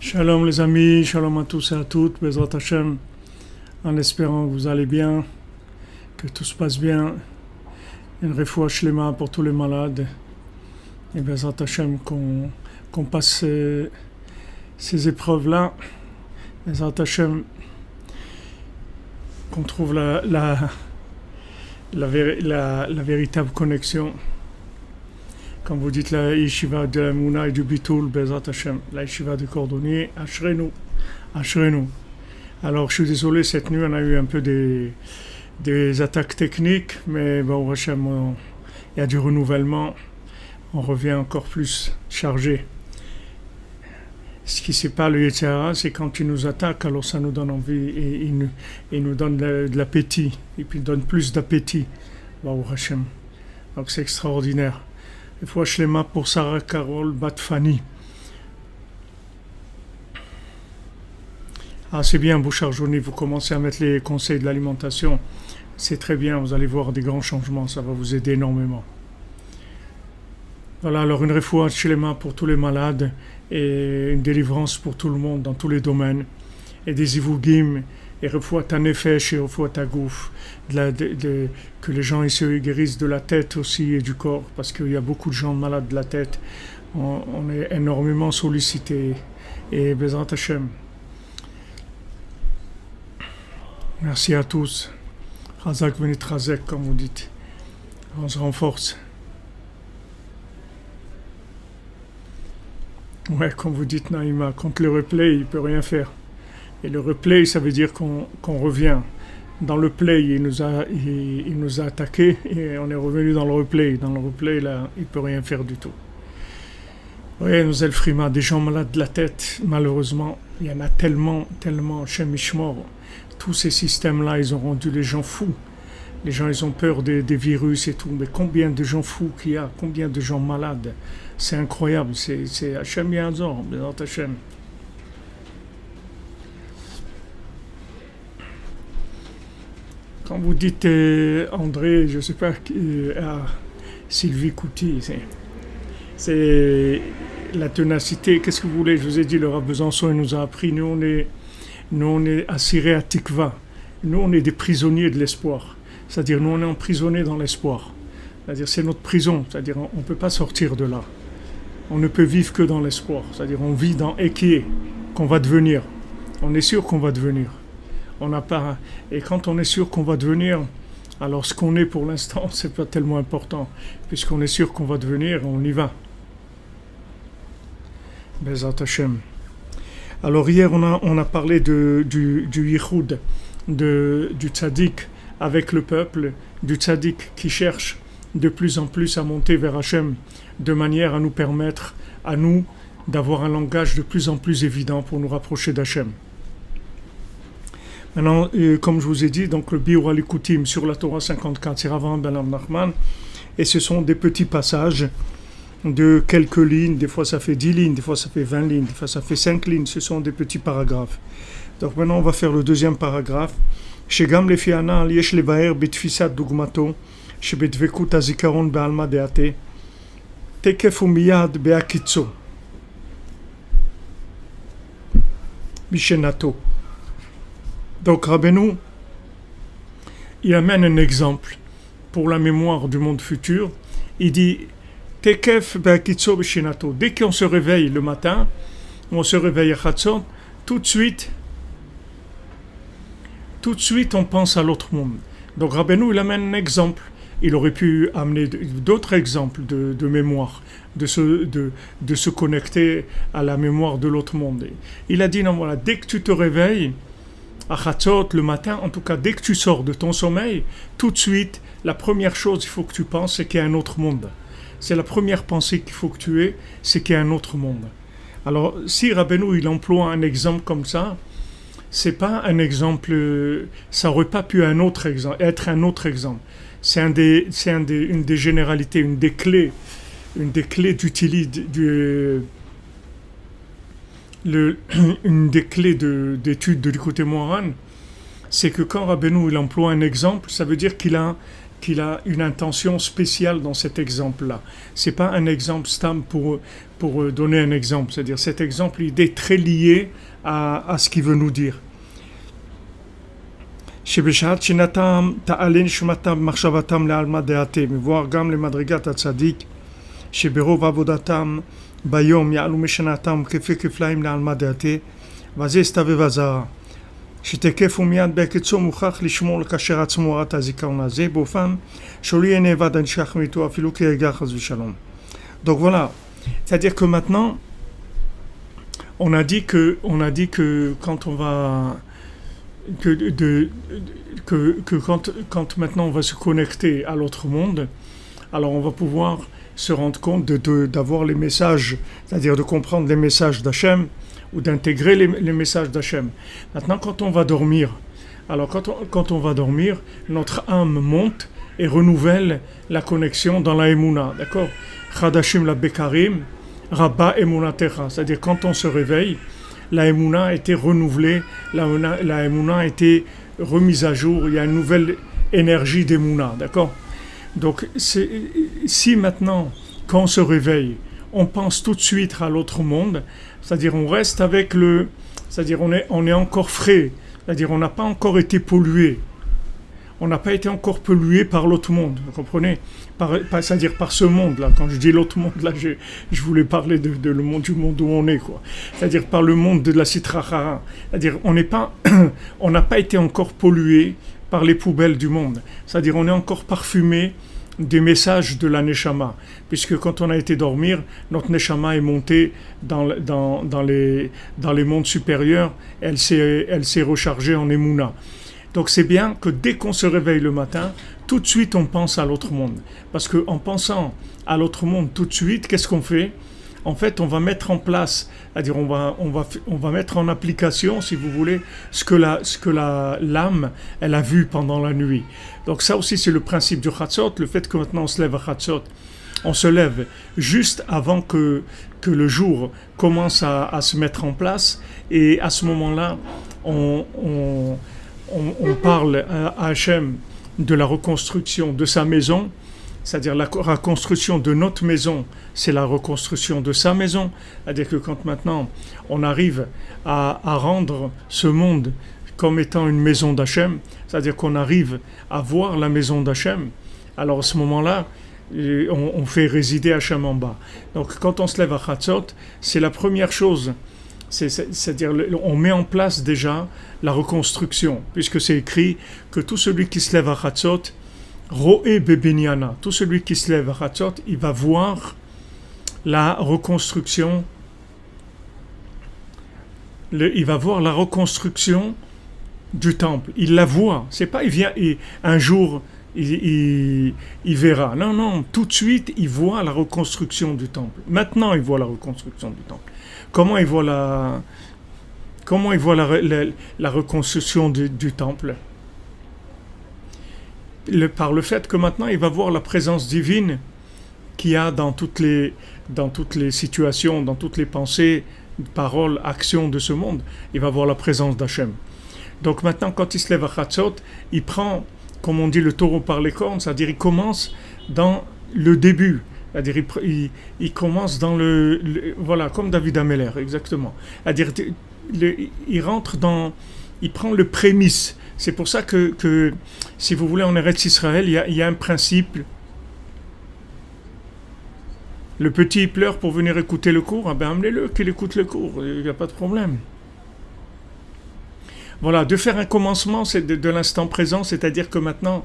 Shalom les amis, shalom à tous et à toutes, Bezrat Hashem, en espérant que vous allez bien, que tout se passe bien, une refoua shlema pour tous les malades, et Bezrat Hashem qu'on passe ces épreuves-là, Bezrat Hashem qu'on trouve la véritable connexion. Comme vous dites, la yeshiva de la Mouna et du Bitoul, Bezrat Hashem, la yeshiva de cordonnier, Ashrenu. Alors, je suis désolé, cette nuit, on a eu un peu des attaques techniques, mais bon, Hashem, il y a du renouvellement, on revient encore plus chargé. Ce qui c'est pas le Yetzer Hara, c'est quand il nous attaque, alors ça nous donne envie et il nous donne de l'appétit, et puis il donne plus d'appétit, Baruch Hashem. Donc c'est extraordinaire. Une fois Shlema pour Sarah Carole Batfani. Ah, c'est bien, Bouchard Jouni, vous commencez à mettre les conseils de l'alimentation. C'est très bien, vous allez voir des grands changements, ça va vous aider énormément. Voilà, alors une refoua shlema pour tous les malades et une délivrance pour tout le monde dans tous les domaines. Et des ivougim, et refoua ta nefesh et refoua ta gouf. Que les gens ils se guérissent de la tête aussi et du corps, parce qu'il y a beaucoup de gens malades de la tête. On est énormément sollicités. Et Bezrat Hashem. Merci à tous. Razak venit razek, comme vous dites. On se renforce. Ouais, comme vous dites, Naïma, contre le replay, il ne peut rien faire. Et le replay, ça veut dire qu'on revient. Dans le play, il nous a attaqué et on est revenu dans le replay. Dans le replay, là, il ne peut rien faire du tout. Oui, nous Frima, des gens malades de la tête, malheureusement, il y en a tellement, chez Mishmor. Tous ces systèmes-là, ils ont rendu les gens fous. Les gens, ils ont peur des virus et tout. Mais combien de gens fous qu'il y a, combien de gens malades. C'est incroyable, c'est Hachem Yazor, Bezrat Hashem. Quand vous dites André, je ne sais pas, Sylvie Couty, c'est la ténacité. Qu'est-ce que vous voulez? Je vous ai dit, le Rav Besançon, il nous a appris, nous on est assurés à Tikva. Nous, on est des prisonniers de l'espoir. C'est-à-dire, nous, on est emprisonnés dans l'espoir. C'est-à-dire, c'est notre prison. C'est-à-dire, on ne peut pas sortir de là. On ne peut vivre que dans l'espoir. C'est-à-dire, on vit dans Eki, qu'on va devenir. On est sûr qu'on va devenir. On n'a pas... Et quand on est sûr qu'on va devenir, alors ce qu'on est pour l'instant, c'est pas tellement important. Puisqu'on est sûr qu'on va devenir, on y va. Bezrat Hashem. Alors hier, on a parlé du yichud, du tzaddik avec le peuple, du tzaddik qui cherche de plus en plus à monter vers Hachem, de manière à nous permettre, à nous, d'avoir un langage de plus en plus évident pour nous rapprocher d'Hachem. Maintenant, comme je vous ai dit, donc le Biur al-Ikutim sur la Torah 54, c'est Rav Ben Nachman, et ce sont des petits passages de quelques lignes, des fois ça fait 10 lignes, des fois ça fait 20 lignes, des fois ça fait 5 lignes, ce sont des petits paragraphes. Donc maintenant on va faire le deuxième paragraphe. Shegam lefi hanal yesh levaer betfisat dugmato shebedvekut hazikaron be'alma deate tekef umiyad be'akitzo bishenato. Donc Rabbeinu, il amène un exemple pour la mémoire du monde futur. Il dit Tekef be'akitzo b'shinato. Dès qu'on se réveille le matin, on se réveille à Chatzot, tout de suite on pense à l'autre monde. Donc Rabbeinu, il amène un exemple. Il aurait pu amener d'autres exemples de mémoire, de se connecter à la mémoire de l'autre monde. Il a dit non, voilà, dès que tu te réveilles à Chatzot le matin, en tout cas dès que tu sors de ton sommeil, tout de suite, la première chose qu'il faut que tu penses, c'est qu'il y a un autre monde. C'est la première pensée qu'il faut que tu aies, c'est qu'il y a un autre monde. Alors, si Rabbeinu, il emploie un exemple comme ça, c'est pas un exemple, ça aurait pas pu être un autre exemple. C'est une des généralités, une des clés d'utilité, une des clés d'étude de l'écoute Moharan, c'est que quand Rabbeinu, il emploie un exemple, ça veut dire qu'il a une intention spéciale dans cet exemple-là. C'est pas un exemple stam pour donner un exemple. C'est-à-dire cet exemple, il est très lié à ce qu'il veut nous dire. שבשעת שנתם תעלה נשמתם מחשבתם לעלמא דעתה, מבואר גם למדרגת הצדיק שברוב עבודתם ביום יעלו משנתם כפי כפליים לעלמא דעתה, וזה הסתובב הזרע. שתקף ומיד בקיצור מוכרח לשמור לקשר עצמו הוראת הזיכרון הזה, באופן שלא יהיה נאבד הנשכח מאיתו אפילו כרגע חס ושלום. Donc voilà, c'est-à-dire que maintenant, on a dit que quand on va quand maintenant on va se connecter à l'autre monde, alors on va pouvoir se rendre compte d'avoir les messages, c'est-à-dire de comprendre les messages d'Hachem ou d'intégrer les messages d'Hachem. Maintenant, quand on va dormir, alors quand on va dormir, notre âme monte et renouvelle la connexion dans la Emouna, d'accord? Chadashim la Bekarim, Rabba Emunatecha, c'est-à-dire quand on se réveille, la Emouna a été renouvelée, la Emouna a été remise à jour, il y a une nouvelle énergie d'Emouna, d'accord? Donc, si maintenant, quand on se réveille, on pense tout de suite à l'autre monde, c'est-à-dire on reste avec c'est-à-dire on est encore frais, c'est-à-dire on n'a pas encore été pollué. On n'a pas été encore pollué par l'autre monde, vous comprenez? C'est-à-dire par ce monde-là. Quand je dis l'autre monde, là, je voulais parler du monde où on est, quoi. C'est-à-dire par le monde de la Sitra Achara. C'est-à-dire on n'a pas été encore pollué par les poubelles du monde. C'est-à-dire on est encore parfumé des messages de la Neshama. Puisque quand on a été dormir, notre Neshama est montée dans les mondes supérieurs, elle s'est rechargée en Emouna. Donc c'est bien que dès qu'on se réveille le matin, tout de suite on pense à l'autre monde. Parce qu'en pensant à l'autre monde tout de suite, qu'est-ce qu'on fait? En fait, on va mettre en place, c'est-à-dire on va mettre en application, si vous voulez, ce que l'âme, elle a vu pendant la nuit. Donc ça aussi c'est le principe du Chatzot, le fait que maintenant on se lève à Chatzot. On se lève juste avant que le jour commence à se mettre en place, et à ce moment-là, on parle à Hachem de la reconstruction de sa maison, c'est-à-dire la reconstruction de notre maison, c'est la reconstruction de sa maison. C'est-à-dire que quand maintenant on arrive à rendre ce monde comme étant une maison d'Hachem, c'est-à-dire qu'on arrive à voir la maison d'Hachem, alors à ce moment-là, on fait résider Hachem en bas. Donc quand on se lève à Chatzot, c'est la première chose. C'est-à-dire on met en place déjà la reconstruction, puisque c'est écrit que tout celui qui se lève à Chatzot, Ro'e Bebinyana, tout celui qui se lève à Chatzot, il va voir la reconstruction, il va voir la reconstruction du temple. Il la voit, c'est pas il vient un jour il verra. Non, tout de suite il voit la reconstruction du temple. Maintenant il voit la reconstruction du temple. Comment il voit la reconstruction du temple? Par le fait que maintenant il va voir la présence divine qu'il y a dans toutes les situations, dans toutes les pensées, paroles, actions de ce monde. Il va voir la présence d'Hachem. Donc maintenant quand il se lève à Chatzot, il prend, comme on dit, le taureau par les cornes, c'est-à-dire il commence dans le début. C'est-à-dire il commence dans voilà, comme David Ameller, exactement. C'est-à-dire il rentre il prend le prémisse. C'est pour ça que si vous voulez, en Eretz Israël, il y a un principe. Le petit il pleure pour venir écouter le cours, amenez-le qu'il écoute le cours, il n'y a pas de problème. Voilà, de faire un commencement, c'est de l'instant présent, c'est-à-dire que maintenant,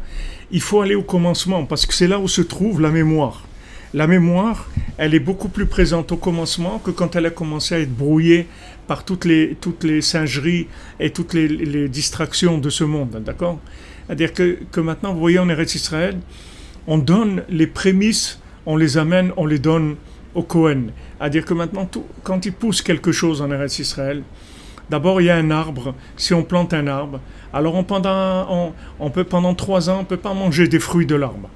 il faut aller au commencement, parce que c'est là où se trouve la mémoire. La mémoire, elle est beaucoup plus présente au commencement que quand elle a commencé à être brouillée par toutes les singeries et toutes les distractions de ce monde, d'accord? C'est-à-dire que maintenant, vous voyez, en Eretz Israël, on donne les prémices, on les amène, on les donne au Kohen. C'est-à-dire que maintenant, quand il pousse quelque chose en Eretz Israël, d'abord, il y a un arbre. Si on plante un arbre, alors pendant 3 ans, on ne peut pas manger des fruits de l'arbre.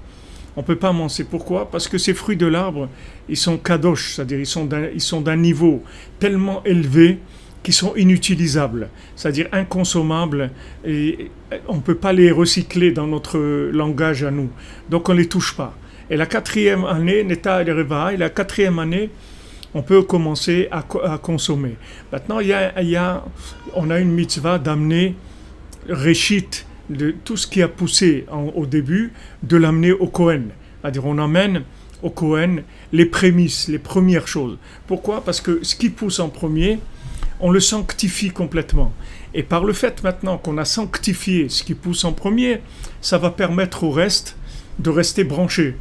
On ne peut pas manger. Pourquoi? Parce que ces fruits de l'arbre, ils sont kadosh, c'est-à-dire ils sont d'un niveau tellement élevé qu'ils sont inutilisables, c'est-à-dire inconsommables, et on ne peut pas les recycler dans notre langage à nous. Donc on ne les touche pas. Et la 4e année, Neta et Reva, et la 4e année, on peut commencer à consommer. Maintenant, on a une mitzvah d'amener Réchit, de tout ce qui a poussé au début, de l'amener au Kohen. C'est-à-dire, on amène au Kohen les prémices, les premières choses. Pourquoi? Parce que ce qui pousse en premier, on le sanctifie complètement. Et par le fait maintenant qu'on a sanctifié ce qui pousse en premier, ça va permettre au reste de rester branché.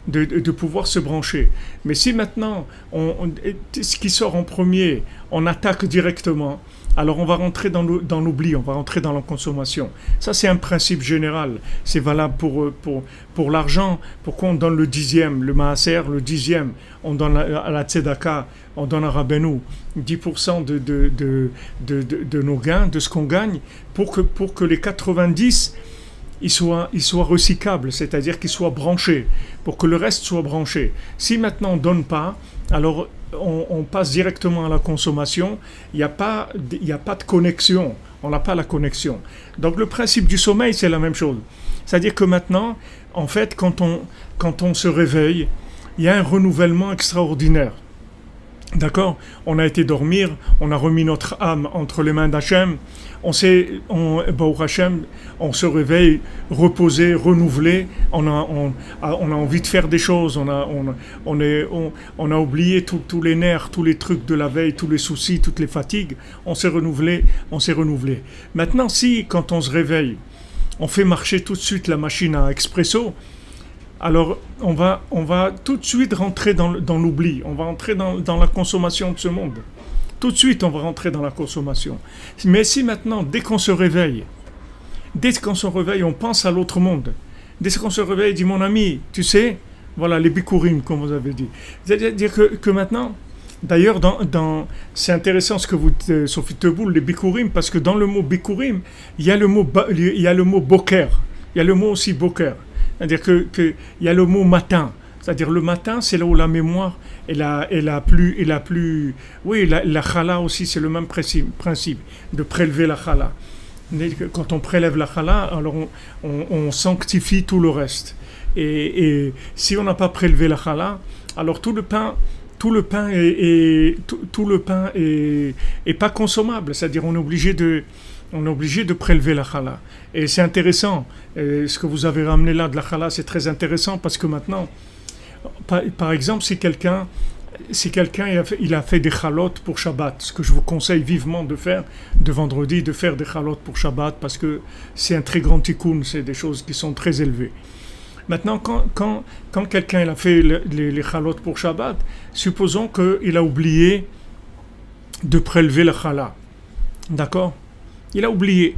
De pouvoir se brancher. Mais si maintenant, ce qui sort en premier, on attaque directement, alors on va rentrer dans l'oubli, on va rentrer dans la consommation. Ça, c'est un principe général. C'est valable pour l'argent. Pourquoi on donne le 10e, le maaser, le 10e, on donne à la tzedaka, on donne à Rabbeinu 10% de nos gains, de ce qu'on gagne, pour que les 90 ils soient recyclables, c'est-à-dire qu'ils soient branchés, pour que le reste soit branché. Si maintenant on ne donne pas, alors on passe directement à la consommation, il n'y a pas de connexion, on n'a pas la connexion. Donc le principe du sommeil, c'est la même chose. C'est-à-dire que maintenant, en fait, quand on se réveille, il y a un renouvellement extraordinaire. D'accord? On a été dormir, on a remis notre âme entre les mains d'Hachem, Baruch Hashem, on se réveille reposé, renouvelé, on a envie de faire des choses, on a oublié tous les nerfs, tous les trucs de la veille, tous les soucis, toutes les fatigues, on s'est renouvelé. Maintenant, si quand on se réveille, on fait marcher tout de suite la machine à expresso, alors on va tout de suite rentrer dans l'oubli, on va entrer dans la consommation de ce monde. Tout de suite, on va rentrer dans la consommation. Mais si maintenant, dès qu'on se réveille, on pense à l'autre monde. Dès qu'on se réveille, dit mon ami, tu sais, voilà les bikurim, comme vous avez dit. C'est-à-dire que maintenant, d'ailleurs, c'est intéressant ce que vous, Sophie Teboul, les bikurim, parce que dans le mot bikurim, il y a le mot boker, il y a le mot aussi boker. C'est-à-dire qu'il y a le mot matin. C'est-à-dire le matin, c'est là où la mémoire est la plus... Oui, la chala aussi, c'est le même principe de prélever la chala. Quand on prélève la chala, alors on sanctifie tout le reste. Et si on n'a pas prélevé la chala, alors tout le pain est pas consommable. C'est-à-dire on est obligé de prélever la chala. Et c'est intéressant. Ce que vous avez ramené là de la chala, c'est très intéressant parce que maintenant, par exemple, si quelqu'un il a fait des chalotes pour Shabbat, ce que je vous conseille vivement de faire, de vendredi, de faire des chalotes pour Shabbat, parce que c'est un très grand tikkun, c'est des choses qui sont très élevées. Maintenant, quand quelqu'un il a fait les chalotes pour Shabbat, supposons qu'il a oublié de prélever la chala. D'accord? Il a oublié.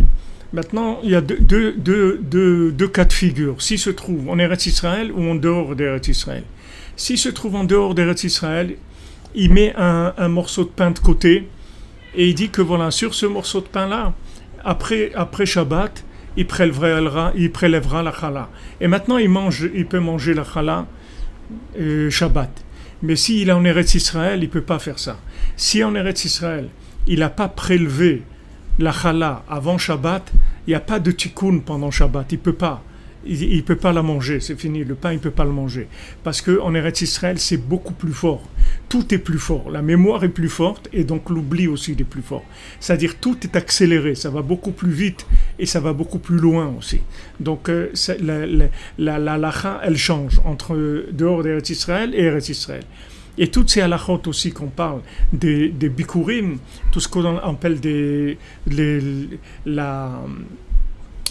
Maintenant, il y a deux cas de figure. S'il se trouve en Eretz Israël ou en dehors d'Eretz Israël. S'il se trouve en dehors d'Eretz Israël, il met un morceau de pain de côté et il dit que voilà, sur ce morceau de pain-là, après Shabbat, il prélèvera la chala. Et maintenant, il peut manger la chala Shabbat. Mais s'il est en Eretz Israël, il ne peut pas faire ça. Si en Eretz Israël, il n'a pas prélevé la chala avant Shabbat, il n'y a pas de tikkun pendant Shabbat, il peut pas la manger, c'est fini, le pain il peut pas le manger, parce qu'en Eretz Israël c'est beaucoup plus fort, tout est plus fort, la mémoire est plus forte et donc l'oubli aussi est plus fort, c'est-à-dire tout est accéléré, ça va beaucoup plus vite et ça va beaucoup plus loin aussi, donc la lacha elle change entre dehors d'Eretz Israël et Eretz Israël. Et toutes ces halachot aussi qu'on parle, des bikurim, tout ce qu'on appelle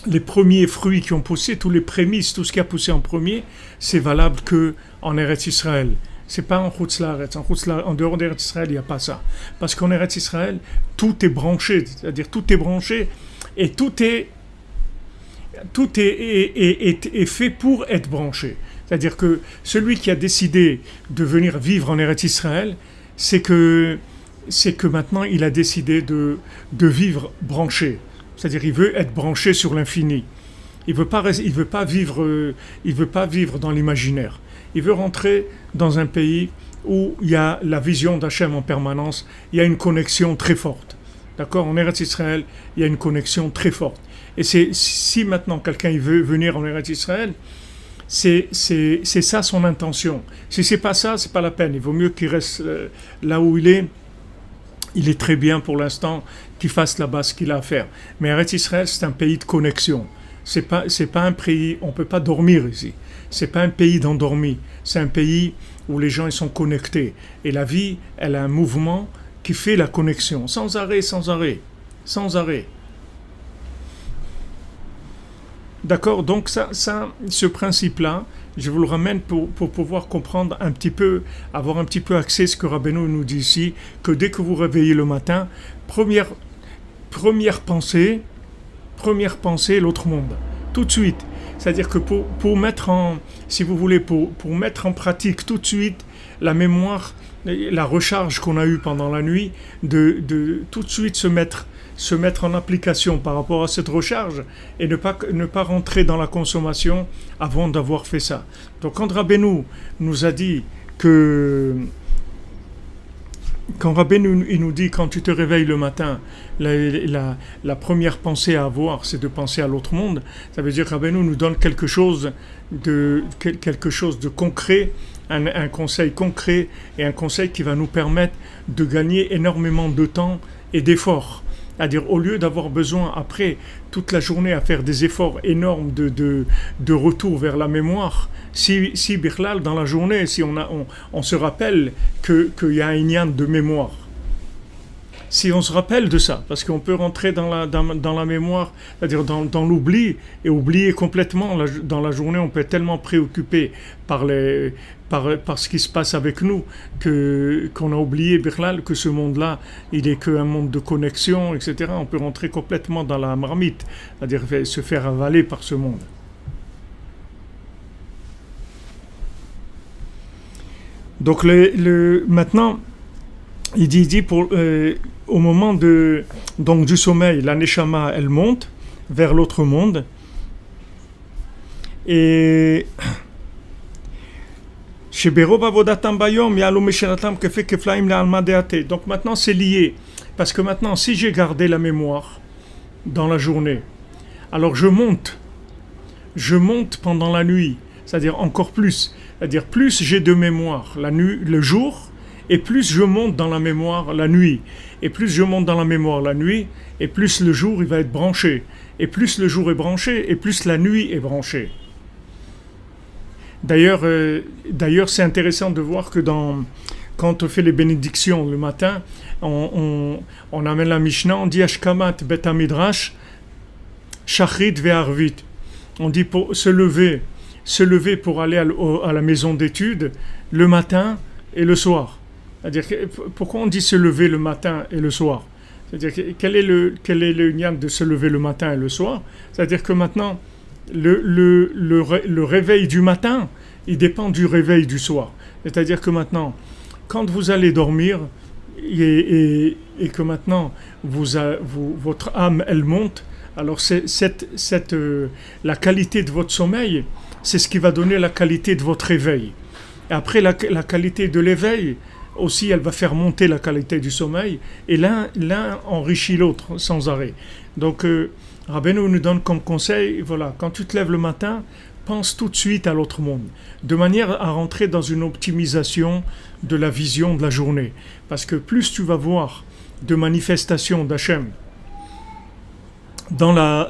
les premiers fruits qui ont poussé, tous les prémices, tout ce qui a poussé en premier, c'est valable qu'en Eretz Israël. C'est pas en Chutz La'aretz. En dehors d'Eretz Israël, il n'y a pas ça. Parce qu'en Eretz Israël, tout est branché, c'est-à-dire tout est branché et tout est fait pour être branché. C'est-à-dire que celui qui a décidé de venir vivre en Eretz Israël, c'est que maintenant il a décidé de vivre branché. C'est-à-dire il veut être branché sur l'infini. Il veut pas vivre dans l'imaginaire. Il veut rentrer dans un pays où il y a la vision d'Hachem en permanence, il y a une connexion très forte. D'accord? En Eretz Israël, il y a une connexion très forte. Et si maintenant quelqu'un il veut venir en Eretz Israël, c'est ça son intention. Si c'est pas ça, c'est pas la peine. Il vaut mieux qu'il reste là où il est. Il est très bien pour l'instant, qu'il fasse là-bas ce qu'il a à faire. Mais Eretz Israël, c'est un pays de connexion. C'est pas un pays, on peut pas dormir ici. C'est pas un pays d'endormi. C'est un pays où les gens ils sont connectés. Et la vie, elle a un mouvement qui fait la connexion, sans arrêt. D'accord, donc ce principe-là, je vous le ramène pour pouvoir comprendre un petit peu, avoir un petit peu accès à ce que Rabbeinu nous dit ici, que dès que vous réveillez le matin, première pensée, l'autre monde, tout de suite. C'est-à-dire que pour mettre en pratique tout de suite la mémoire, la recharge qu'on a eue pendant la nuit, de tout de suite se mettre en application par rapport à cette recharge et ne pas rentrer dans la consommation avant d'avoir fait ça. Donc quand Rabbeinu nous a dit que quand Rabbeinu il nous dit, quand tu te réveilles le matin, la première pensée à avoir, c'est de penser à l'autre monde, ça veut dire que Rabbeinu nous donne quelque chose de concret, un conseil concret et un conseil qui va nous permettre de gagner énormément de temps et d'efforts. C'est-à-dire, au lieu d'avoir besoin, après toute la journée, à faire des efforts énormes de retour vers la mémoire, si Birlal, dans la journée, si on se rappelle qu'il y a un inyan de mémoire, si on se rappelle de ça, parce qu'on peut rentrer dans la mémoire, c'est-à-dire dans l'oubli, et oublier complètement, dans la journée, on peut être tellement préoccupé par ce qui se passe avec nous, qu'on a oublié, Birlal, que ce monde-là, il est qu'un monde de connexion, etc. On peut rentrer complètement dans la marmite, c'est-à-dire se faire avaler par ce monde. Donc maintenant, il dit au moment du sommeil, la neshama, elle monte vers l'autre monde. Et donc maintenant c'est lié. Parce que maintenant, si j'ai gardé la mémoire dans la journée, alors je monte pendant la nuit, c'est-à-dire encore plus. C'est-à-dire plus j'ai de mémoire le jour, et plus je monte dans la mémoire la nuit. Et plus je monte dans la mémoire la nuit, et plus le jour il va être branché. Et plus le jour est branché, et plus la nuit est branchée. D'ailleurs, c'est intéressant de voir que quand on fait les bénédictions le matin, on amène la Mishnah, on dit Ashkamat Bet Midrash, Shachrit Ve'arvit. On dit pour se lever pour aller à la maison d'études le matin et le soir. C'est-à-dire, pourquoi on dit se lever le matin et le soir? C'est-à-dire, quel est le lien de se lever le matin et le soir? C'est-à-dire que maintenant, le réveil du matin, il dépend du réveil du soir. C'est-à-dire que maintenant, quand vous allez dormir et que maintenant votre âme elle monte, alors la qualité de votre sommeil, c'est ce qui va donner la qualité de votre éveil. Et après la qualité de l'éveil aussi, elle va faire monter la qualité du sommeil, et l'un enrichit l'autre sans arrêt. Donc Rabbeinu nous donne comme conseil, voilà, quand tu te lèves le matin, pense tout de suite à l'autre monde, de manière à rentrer dans une optimisation de la vision de la journée. Parce que plus tu vas voir de manifestations d'Hachem dans la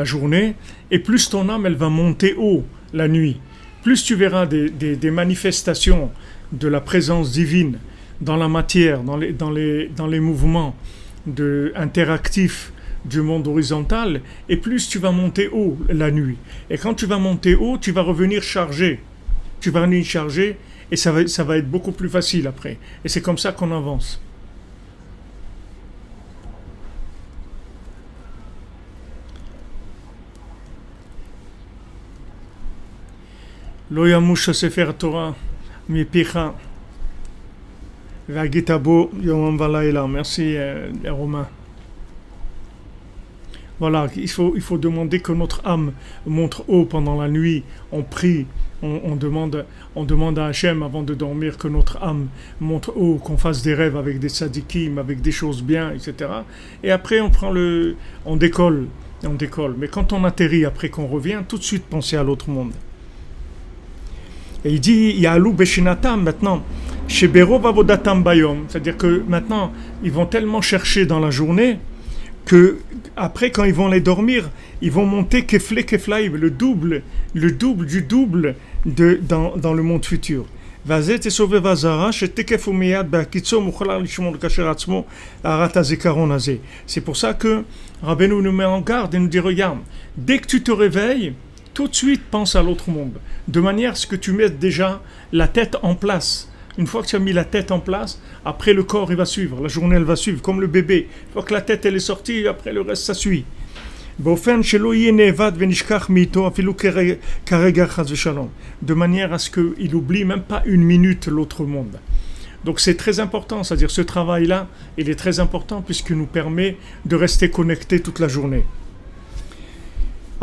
journée, et plus ton âme elle va monter haut la nuit. Plus tu verras des manifestations de la présence divine dans la matière, dans les mouvements interactifs du monde horizontal, et plus tu vas monter haut la nuit. Et quand tu vas monter haut, tu vas revenir chargé. Et ça va être beaucoup plus facile après. Et c'est comme ça qu'on avance. Lo yamush sefer Torah mipicha v'agita bo yomam v'layla. Merci Romain. Voilà, il faut demander que notre âme monte haut pendant la nuit. On prie, on demande à Hachem avant de dormir que notre âme monte haut, qu'on fasse des rêves avec des tzadikim, avec des choses bien, etc. Et après on décolle. Mais quand on atterrit, après qu'on revient, tout de suite penser à l'autre monde. Et il dit, Ya'alou Beshinatam maintenant, Sheberov Avodatam Bayom, c'est-à-dire que maintenant, ils vont tellement chercher dans la journée que après, quand ils vont aller dormir, ils vont monter Kefle Keflaïb, le double du double dans le monde futur. C'est pour ça que Rabbeinu nous met en garde et nous dit, regarde, dès que tu te réveilles, tout de suite pense à l'autre monde, de manière à ce que tu mettes déjà la tête en place. Une fois que tu as mis la tête en place, après le corps il va suivre, la journée elle va suivre, comme le bébé. Une fois que la tête elle est sortie, après le reste ça suit. De manière à ce qu'il n'oublie même pas une minute l'autre monde. Donc c'est très important, c'est-à-dire ce travail-là, il est très important puisqu'il nous permet de rester connectés toute la journée.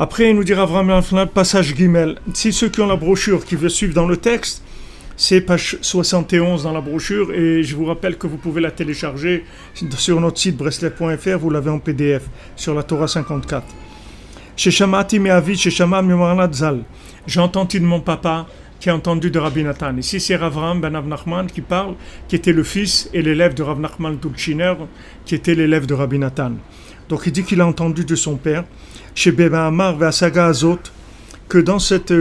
Après, il nous dira vraiment passage Gimel. Si ceux qui ont la brochure, qui veulent suivre dans le texte, C'est page 71 dans la brochure et je vous rappelle que vous pouvez la télécharger sur notre site breslev.fr, vous l'avez en PDF sur la Torah 54. Sheshamati me'avi sheshama mi'marnat zal. J'ai entendu de mon papa qui a entendu de Rabbi Nathan. Ici c'est Rav Ram ben Rav Nachman qui parle, qui était le fils et l'élève de Rav Nachman Tulchiner, qui était l'élève de Rabbi Nathan. Donc il dit qu'il a entendu de son père, chez Beba Amar ve'asaga azot, que dans cette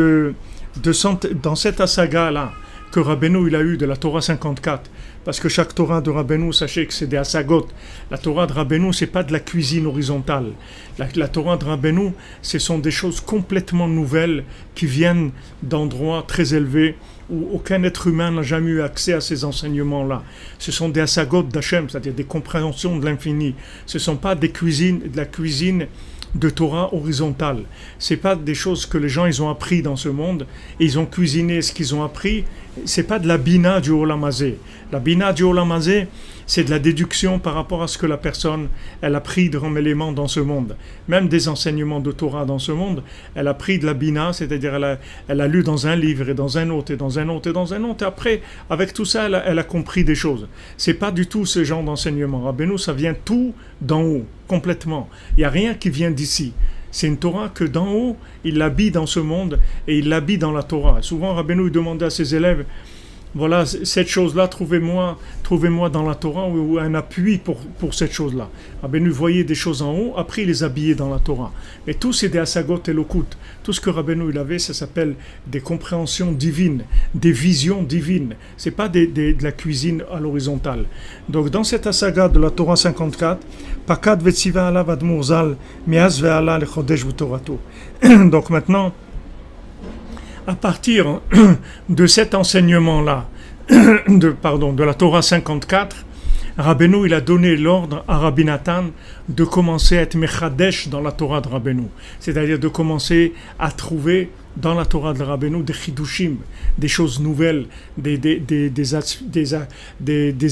asaga-là, que Rabbeinu il a eu de la Torah 54, parce que chaque Torah de Rabbeinu, sachez que c'est des asagot. La Torah de Rabbeinu, c'est pas de la cuisine horizontale. La Torah de Rabbeinu, ce sont des choses complètement nouvelles qui viennent d'endroits très élevés où aucun être humain n'a jamais eu accès à ces enseignements-là. Ce sont des asagot d'Hachem, c'est-à-dire des compréhensions de l'infini. Ce ne sont pas de la cuisine de Torah horizontale. C'est pas des choses que les gens ils ont appris dans ce monde et ils ont cuisiné ce qu'ils ont appris. C'est pas de la bina du Olam Hazé. La bina du Olam Hazé, c'est de la déduction par rapport à ce que la personne elle a pris comme élément dans ce monde. Même des enseignements de Torah dans ce monde, elle a pris de la bina, c'est-à-dire elle a lu dans un livre et dans un autre et dans un autre et dans un autre. Et après, avec tout ça, elle a compris des choses. C'est pas du tout ce genre d'enseignement. Rabbeinu, ça vient tout d'en haut, complètement. Il n'y a rien qui vient d'ici. C'est une Torah que d'en haut, il l'habille dans ce monde et il l'habille dans la Torah. Souvent, Rabbeinu demandait à ses élèves, voilà, cette chose-là, trouvez-moi dans la Torah ou un appui pour cette chose-là. Rabbeinu voyait des choses en haut, après il les habillait dans la Torah. Et tout c'est des asagot et lokut. Tout ce que Rabbeinu il avait, ça s'appelle des compréhensions divines, des visions divines. C'est pas de la cuisine à l'horizontale. Donc dans cette asaga de la Torah 54, Pakad vetziva alav admur zal miaz ve'ala lechodesh v'torato. Donc maintenant, à partir de cet enseignement-là, de la Torah 54, Rabbeinu il a donné l'ordre à Rabbi Nathan de commencer à être mechadesh dans la Torah de Rabbeinu, c'est-à-dire de commencer à trouver dans la Torah de Rabbeinu des chidushim, des choses nouvelles, des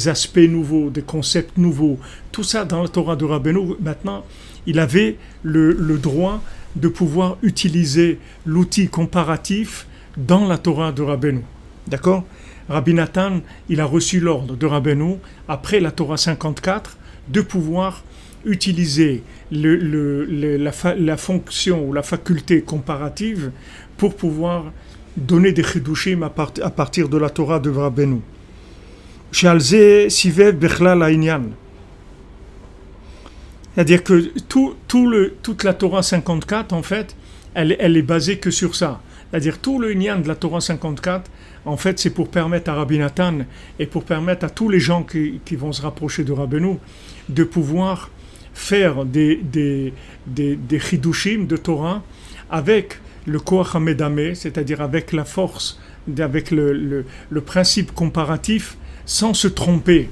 aspects nouveaux, des concepts nouveaux. Tout ça dans la Torah de Rabbeinu. Maintenant, il avait le droit de pouvoir utiliser l'outil comparatif dans la Torah de Rabbeinu. D'accord ? Rabbi Nathan, il a reçu l'ordre de Rabbeinu, après la Torah 54, de pouvoir utiliser la fonction ou la faculté comparative pour pouvoir donner des chidushim à partir de la Torah de Rabbeinu. Shalze sivev bechlal ha'inyan. C'est-à-dire que toute la Torah 54, en fait, elle est basée que sur ça. C'est-à-dire tout le inyan de la Torah 54, en fait, c'est pour permettre à Rabbi Nathan et pour permettre à tous les gens qui vont se rapprocher de Rabbeinu de pouvoir faire des chidushim de Torah avec le koach hamedameh, c'est-à-dire avec la force, avec le principe comparatif, sans se tromper,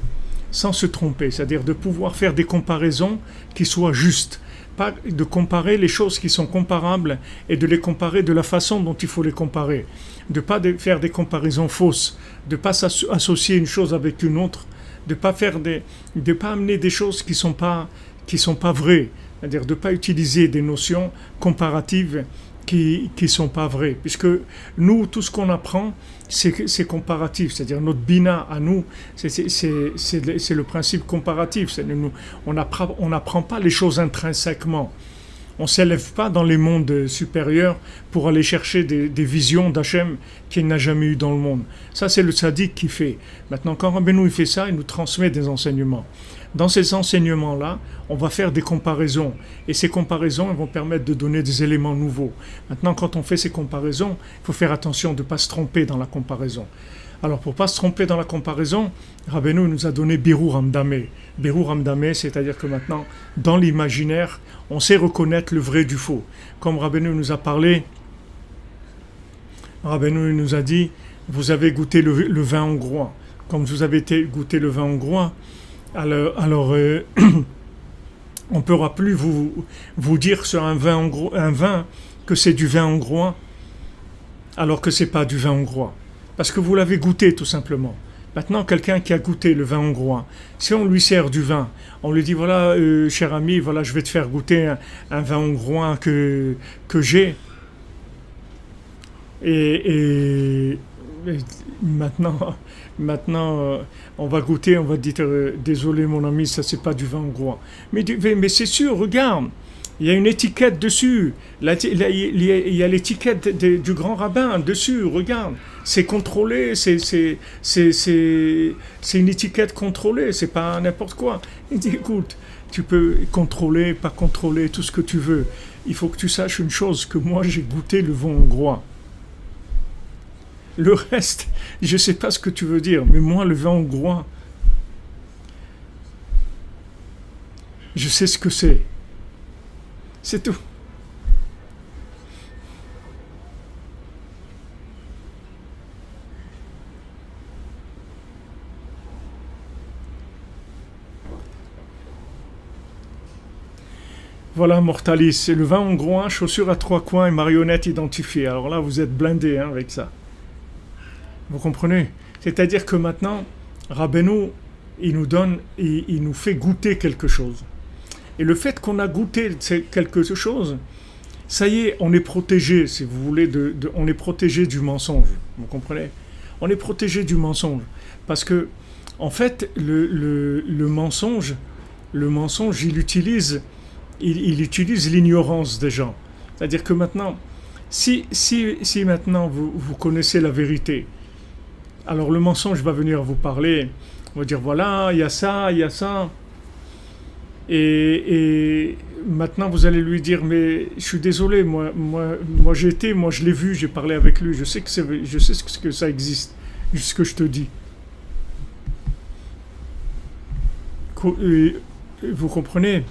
c'est-à-dire de pouvoir faire des comparaisons qui soient justes, pas de comparer les choses qui sont comparables et de les comparer de la façon dont il faut les comparer, de pas faire des comparaisons fausses, de pas associer une chose avec une autre, de pas amener des choses qui sont pas vraies, c'est-à-dire de pas utiliser des notions comparatives qui sont pas vraies, puisque nous tout ce qu'on apprend c'est comparatif, c'est-à-dire notre bina à nous c'est le principe comparatif. On n'apprend pas les choses intrinsèquement, on ne s'élève pas dans les mondes supérieurs pour aller chercher des visions d'Hachem qu'il n'a jamais eu dans le monde. Ça c'est le tzaddik qui fait. Maintenant quand Rabbeinu il fait ça, il nous transmet des enseignements. Dans ces enseignements-là, on va faire des comparaisons. Et ces comparaisons elles vont permettre de donner des éléments nouveaux. Maintenant, quand on fait ces comparaisons, il faut faire attention de ne pas se tromper dans la comparaison. Alors, pour ne pas se tromper dans la comparaison, Rabbeinu nous a donné Birur Hamdameh. Birur Hamdameh, c'est-à-dire que maintenant, dans l'imaginaire, on sait reconnaître le vrai du faux. Comme Rabbeinu nous a parlé, Rabbeinu nous a dit, vous avez goûté le vin hongrois. Comme vous avez goûté le vin hongrois, alors on ne pourra plus vous dire sur un vin que c'est du vin hongrois, alors que ce n'est pas du vin hongrois. Parce que vous l'avez goûté tout simplement. Maintenant, quelqu'un qui a goûté le vin hongrois, si on lui sert du vin, on lui dit, voilà, cher ami, voilà, je vais te faire goûter un vin hongrois que j'ai. Et Et maintenant, on va goûter, on va dire désolé mon ami, ça c'est pas du vin hongrois. Mais c'est sûr, regarde, il y a une étiquette dessus. Il y a l'étiquette du grand rabbin dessus, regarde. C'est contrôlé, c'est une étiquette contrôlée, c'est pas n'importe quoi. Il dit écoute, tu peux contrôler, pas contrôler, tout ce que tu veux. Il faut que tu saches une chose, que moi j'ai goûté le vin hongrois. Le reste, je ne sais pas ce que tu veux dire, mais moi, le vin hongrois, je sais ce que c'est. C'est tout. Voilà, Mortalis, c'est le vin hongrois, chaussure à trois coins et marionnette identifiée. Alors là, vous êtes blindés hein, avec ça. Vous comprenez? C'est-à-dire que maintenant, Rabbeinu, il nous donne, il nous fait goûter quelque chose. Et le fait qu'on a goûté quelque chose, ça y est, on est protégé, si vous voulez, on est protégé du mensonge. Vous comprenez? On est protégé du mensonge. Parce que, en fait, le mensonge, il utilise l'ignorance des gens. C'est-à-dire que maintenant, si maintenant vous connaissez la vérité, alors le mensonge va venir vous parler, va dire voilà, il y a ça, il y a ça. Et maintenant vous allez lui dire mais je suis désolé, moi je l'ai vu, j'ai parlé avec lui, je sais ce que ça existe, juste ce que je te dis. Vous comprenez?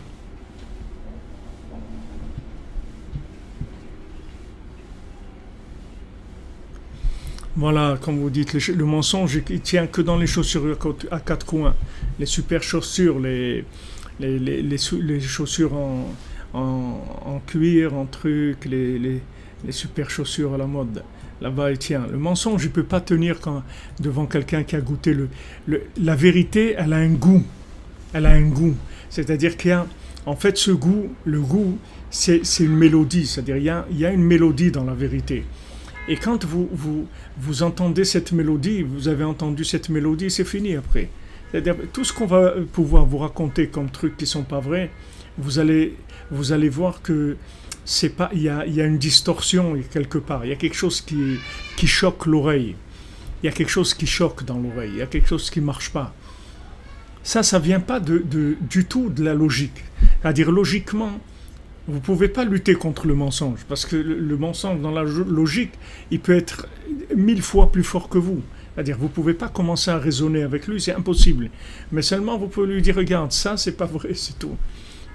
Voilà, comme vous dites, le mensonge il tient que dans les chaussures à quatre coins, les super chaussures, les chaussures en cuir, en truc, les super chaussures à la mode. Là-bas, il tient. Le mensonge, il ne peut pas tenir devant quelqu'un qui a goûté la vérité, elle a un goût. Elle a un goût. C'est-à-dire qu'il y a, en fait, ce goût, le goût, c'est une mélodie. C'est-à-dire il y a une mélodie dans la vérité. Et quand vous entendez cette mélodie, vous avez entendu cette mélodie, c'est fini après. C'est-à-dire tout ce qu'on va pouvoir vous raconter comme trucs qui sont pas vrais, vous allez voir que c'est pas, il y a une distorsion quelque part. Il y a quelque chose qui choque l'oreille. Il y a quelque chose qui choque dans l'oreille. Il y a quelque chose qui marche pas. Ça vient pas du tout de la logique. C'est-à-dire logiquement, vous ne pouvez pas lutter contre le mensonge, parce que le mensonge, dans la logique, il peut être 1000 fois plus fort que vous. C'est-à-dire, vous ne pouvez pas commencer à raisonner avec lui, c'est impossible. Mais seulement, vous pouvez lui dire, regarde, ça, c'est pas vrai, c'est tout.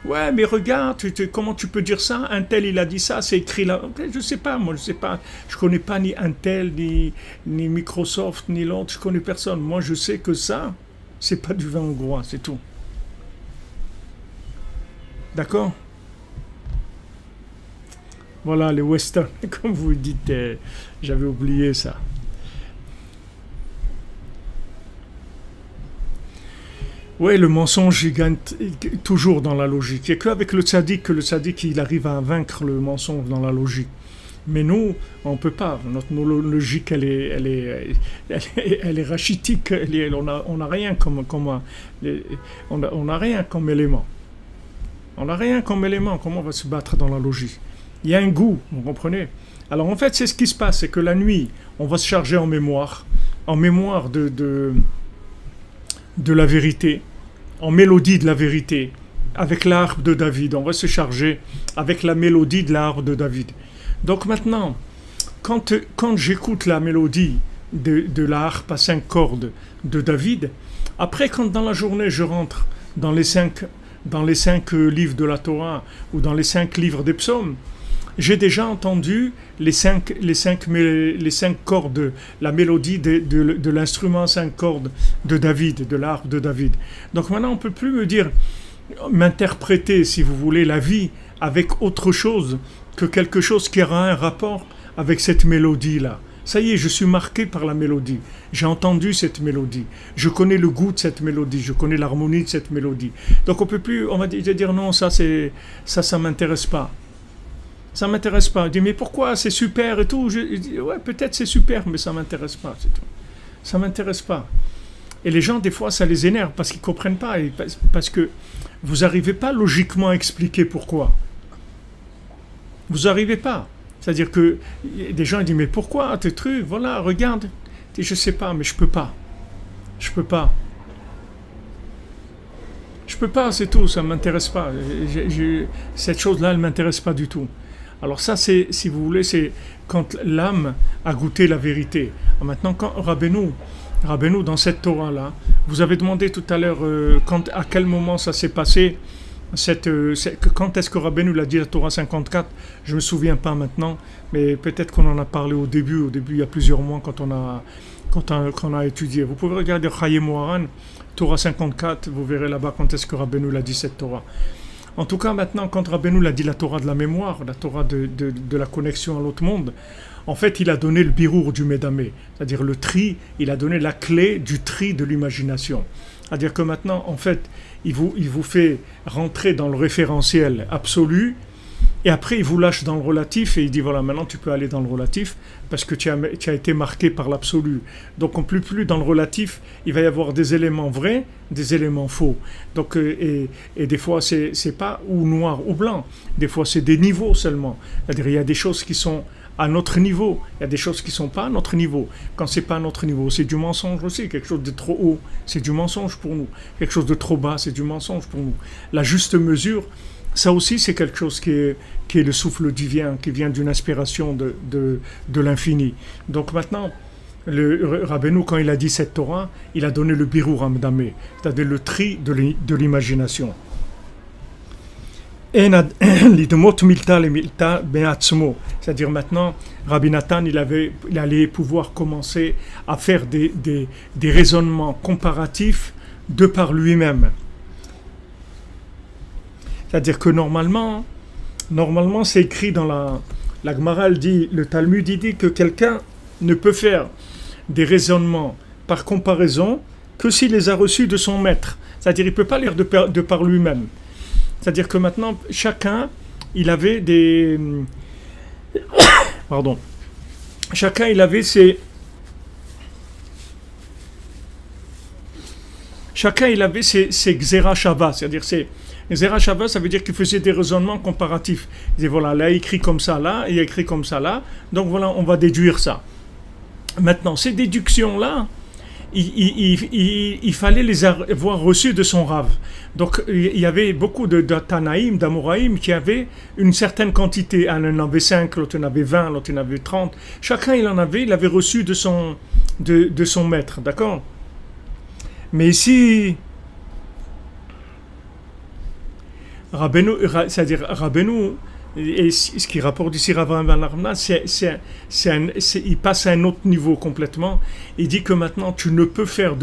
Ouais, mais regarde, comment tu peux dire ça? Un tel, il a dit ça, c'est écrit là. Je ne sais pas, moi, je ne sais pas. Je ne connais pas ni Intel, ni Microsoft, ni l'autre, je ne connais personne. Moi, je sais que ça, c'est pas du vin hongrois, c'est tout. D'accord? Voilà, les westerns, comme vous dites, j'avais oublié ça. Oui, le mensonge, il gagne toujours dans la logique. Il n'y a qu'avec le tzaddik que le tzaddik, il arrive à vaincre le mensonge dans la logique. Mais nous, on ne peut pas. Notre logique, elle est rachitique. On n'a rien on a rien comme élément. On n'a rien comme élément. Comment on va se battre dans la logique? Il y a un goût, vous comprenez? Alors en fait, c'est ce qui se passe, c'est que la nuit, on va se charger en mémoire de la vérité, en mélodie de la vérité, avec la harpe de David. On va se charger avec la mélodie de la harpe de David. Donc maintenant, quand j'écoute la mélodie de la harpe à 5 cordes de David, après quand dans la journée je rentre dans les cinq livres de la Torah ou dans les 5 livres des psaumes, j'ai déjà entendu les cinq cordes, la mélodie de l'instrument à 5 cordes de David, de l'harpe de David. Donc maintenant, on ne peut plus m'interpréter, si vous voulez, la vie avec autre chose que quelque chose qui aura un rapport avec cette mélodie-là. Ça y est, je suis marqué par la mélodie. J'ai entendu cette mélodie. Je connais le goût de cette mélodie. Je connais l'harmonie de cette mélodie. Donc on va dire non, ça m'intéresse pas. Ça m'intéresse pas. Il dit, mais pourquoi? C'est super et tout. Je dis, ouais, peut-être c'est super, mais ça m'intéresse pas, c'est tout. Ça m'intéresse pas. Et les gens, des fois, ça les énerve parce qu'ils comprennent pas. Parce que vous n'arrivez pas logiquement à expliquer pourquoi. Vous n'arrivez pas. C'est-à-dire que des gens ils disent, mais pourquoi tes trucs? Voilà, regarde. Je dis, je sais pas, mais je peux pas. Je peux pas. Je peux pas, c'est tout, ça ne m'intéresse pas. Cette chose-là, elle ne m'intéresse pas du tout. Alors ça, c'est, si vous voulez, c'est quand l'âme a goûté la vérité. Alors maintenant, quand Rabbeinu, dans cette Torah-là, vous avez demandé tout à l'heure à quel moment ça s'est passé, quand est-ce que Rabbeinu l'a dit la Torah 54, je ne me souviens pas maintenant, mais peut-être qu'on en a parlé au début, il y a plusieurs mois quand on a étudié. Vous pouvez regarder Chaye Moharan, Torah 54, vous verrez là-bas quand est-ce que Rabbeinu l'a dit cette Torah. En tout cas, maintenant, quand Rabbeinu l'a dit la Torah de la mémoire, la Torah de la connexion à l'autre monde, en fait, il a donné le birour du Médamé, c'est-à-dire le tri, il a donné la clé du tri de l'imagination. C'est-à-dire que maintenant, en fait, il vous fait rentrer dans le référentiel absolu, et après, il vous lâche dans le relatif, et il dit, voilà, maintenant, tu peux aller dans le relatif, parce que tu as été marqué par l'absolu. Donc, plus dans le relatif, il va y avoir des éléments vrais, des éléments faux. Donc, et des fois, c'est pas ou noir ou blanc. Des fois, c'est des niveaux seulement. C'est-à-dire, il y a des choses qui sont à notre niveau, il y a des choses qui ne sont pas à notre niveau. Quand c'est pas à notre niveau, c'est du mensonge aussi. Quelque chose de trop haut, c'est du mensonge pour nous. Quelque chose de trop bas, c'est du mensonge pour nous. La juste mesure, ça aussi, c'est quelque chose qui est le souffle divin, qui vient d'une inspiration de l'infini. Donc maintenant, le Rabbeinu, quand il a dit cette Torah, il a donné le birur hamdamé, c'est-à-dire le tri de l'imagination. C'est-à-dire maintenant, Rabbi Nathan, il allait pouvoir commencer à faire des raisonnements comparatifs de par lui-même. C'est-à-dire que normalement c'est écrit dans la Gemara, le Talmud, il dit que quelqu'un ne peut faire des raisonnements par comparaison que s'il les a reçus de son maître. C'est-à-dire qu'il ne peut pas lire de par lui-même. C'est-à-dire que maintenant, chacun, il avait ses Xera Shava, c'est-à-dire Xera Shava, ça veut dire qu'il faisait des raisonnements comparatifs. Il disait, voilà, là, il écrit comme ça, là, il a écrit comme ça, là, donc voilà, on va déduire ça. Maintenant, ces déductions-là, il fallait les avoir reçues de son Rav. Donc, il y avait beaucoup de Tanaïm, d'Amoraïm, qui avaient une certaine quantité. Un en avait 5, l'autre en avait 20, l'autre en avait 30. Chacun, il avait reçu de son maître, d'accord? Mais ici, Rabbeinu, et ce qui rapporte ici Rav Ben Arna, il passe à un autre niveau complètement. Il dit que maintenant tu ne peux faire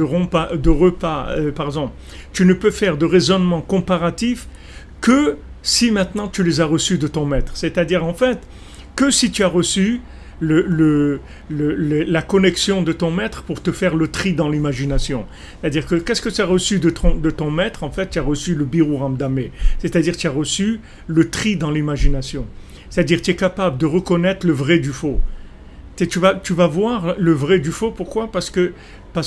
tu ne peux faire de raisonnement comparatif que si maintenant tu les as reçus de ton maître. C'est-à-dire en fait que si tu as reçu la connexion de ton maître pour te faire le tri dans l'imagination. C'est-à-dire que qu'est-ce que tu as reçu de ton maître? En fait, tu as reçu le birur hamdamé. C'est-à-dire tu as reçu le tri dans l'imagination. C'est-à-dire tu es capable de reconnaître le vrai du faux. Tu vas voir le vrai du faux. Pourquoi? Parce que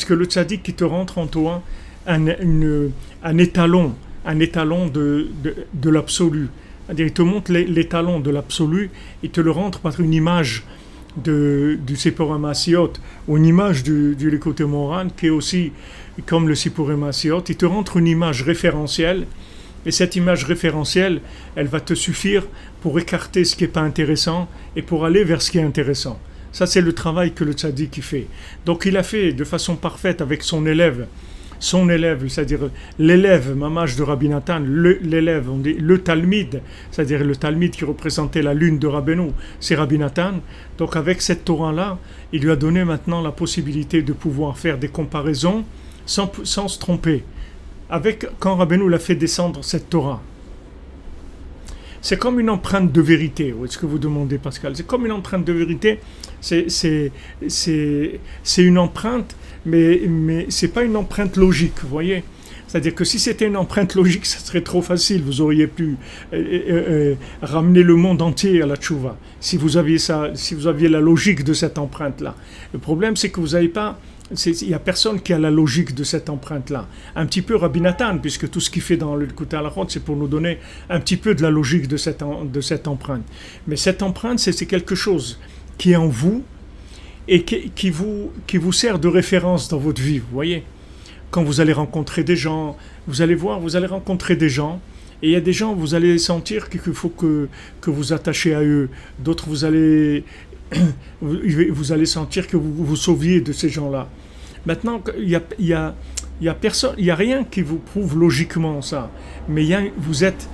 le tzaddik qui te rentre en toi un étalon de l'absolu. C'est-à-dire il te montre l'étalon de l'absolu, il te le rentre par une image du Sipurim Asiot, ou une image du Likutei Moharan, qui est aussi comme le Sipurim Asiot. Il te rentre une image référentielle, et cette image référentielle, elle va te suffire pour écarter ce qui n'est pas intéressant et pour aller vers ce qui est intéressant. Ça, c'est le travail que le tzaddik fait. Donc, il a fait de façon parfaite avec son élève, c'est-à-dire l'élève Mamash de Rabbi Nathan, l'élève, on dit le Talmid, c'est-à-dire le Talmid qui représentait la lune de Rabbeinu, c'est Rabbi Nathan. Donc avec cette Torah-là, il lui a donné maintenant la possibilité de pouvoir faire des comparaisons sans se tromper. Quand Rabbeinu l'a fait descendre cette Torah, c'est comme une empreinte de vérité. Est ce que vous demandez, Pascal, c'est comme une empreinte de vérité. C'est une empreinte, mais c'est pas une empreinte logique, vous voyez. C'est-à-dire que si c'était une empreinte logique, ça serait trop facile. Vous auriez pu ramener le monde entier à la tchouva. Si vous aviez ça, si vous aviez la logique de cette empreinte-là. Le problème, c'est que vous n'avez pas. Il n'y a personne qui a la logique de cette empreinte-là. Un petit peu Rabbi Nathan, puisque tout ce qu'il fait dans le Likutei Halachot, c'est pour nous donner un petit peu de la logique de cette empreinte. Mais cette empreinte, c'est quelque chose qui est en vous et qui vous sert de référence dans votre vie, vous voyez. Quand vous allez rencontrer des gens, vous allez voir, vous allez rencontrer des gens, et il y a des gens, vous allez sentir qu'il faut que vous attachez à eux. D'autres, vous allez sentir que vous vous sauviez de ces gens-là. Maintenant, il y a personne, il y a rien qui vous prouve logiquement ça. Mais vous êtes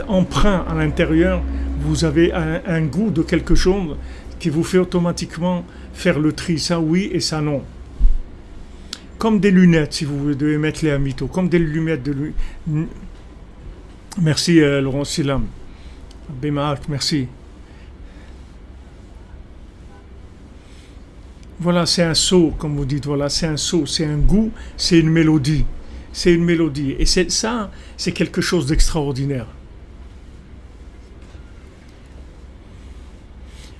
emprunt à l'intérieur, vous avez un goût de quelque chose qui vous fait automatiquement faire le tri, ça oui et ça non. Comme des lunettes, si vous devez mettre les amito, comme des lunettes de Merci Laurent Silam. Bémaak, merci. Voilà, c'est un sceau, comme vous dites, voilà, c'est un sceau, c'est un goût, c'est une mélodie. C'est une mélodie. Et ça, c'est quelque chose d'extraordinaire.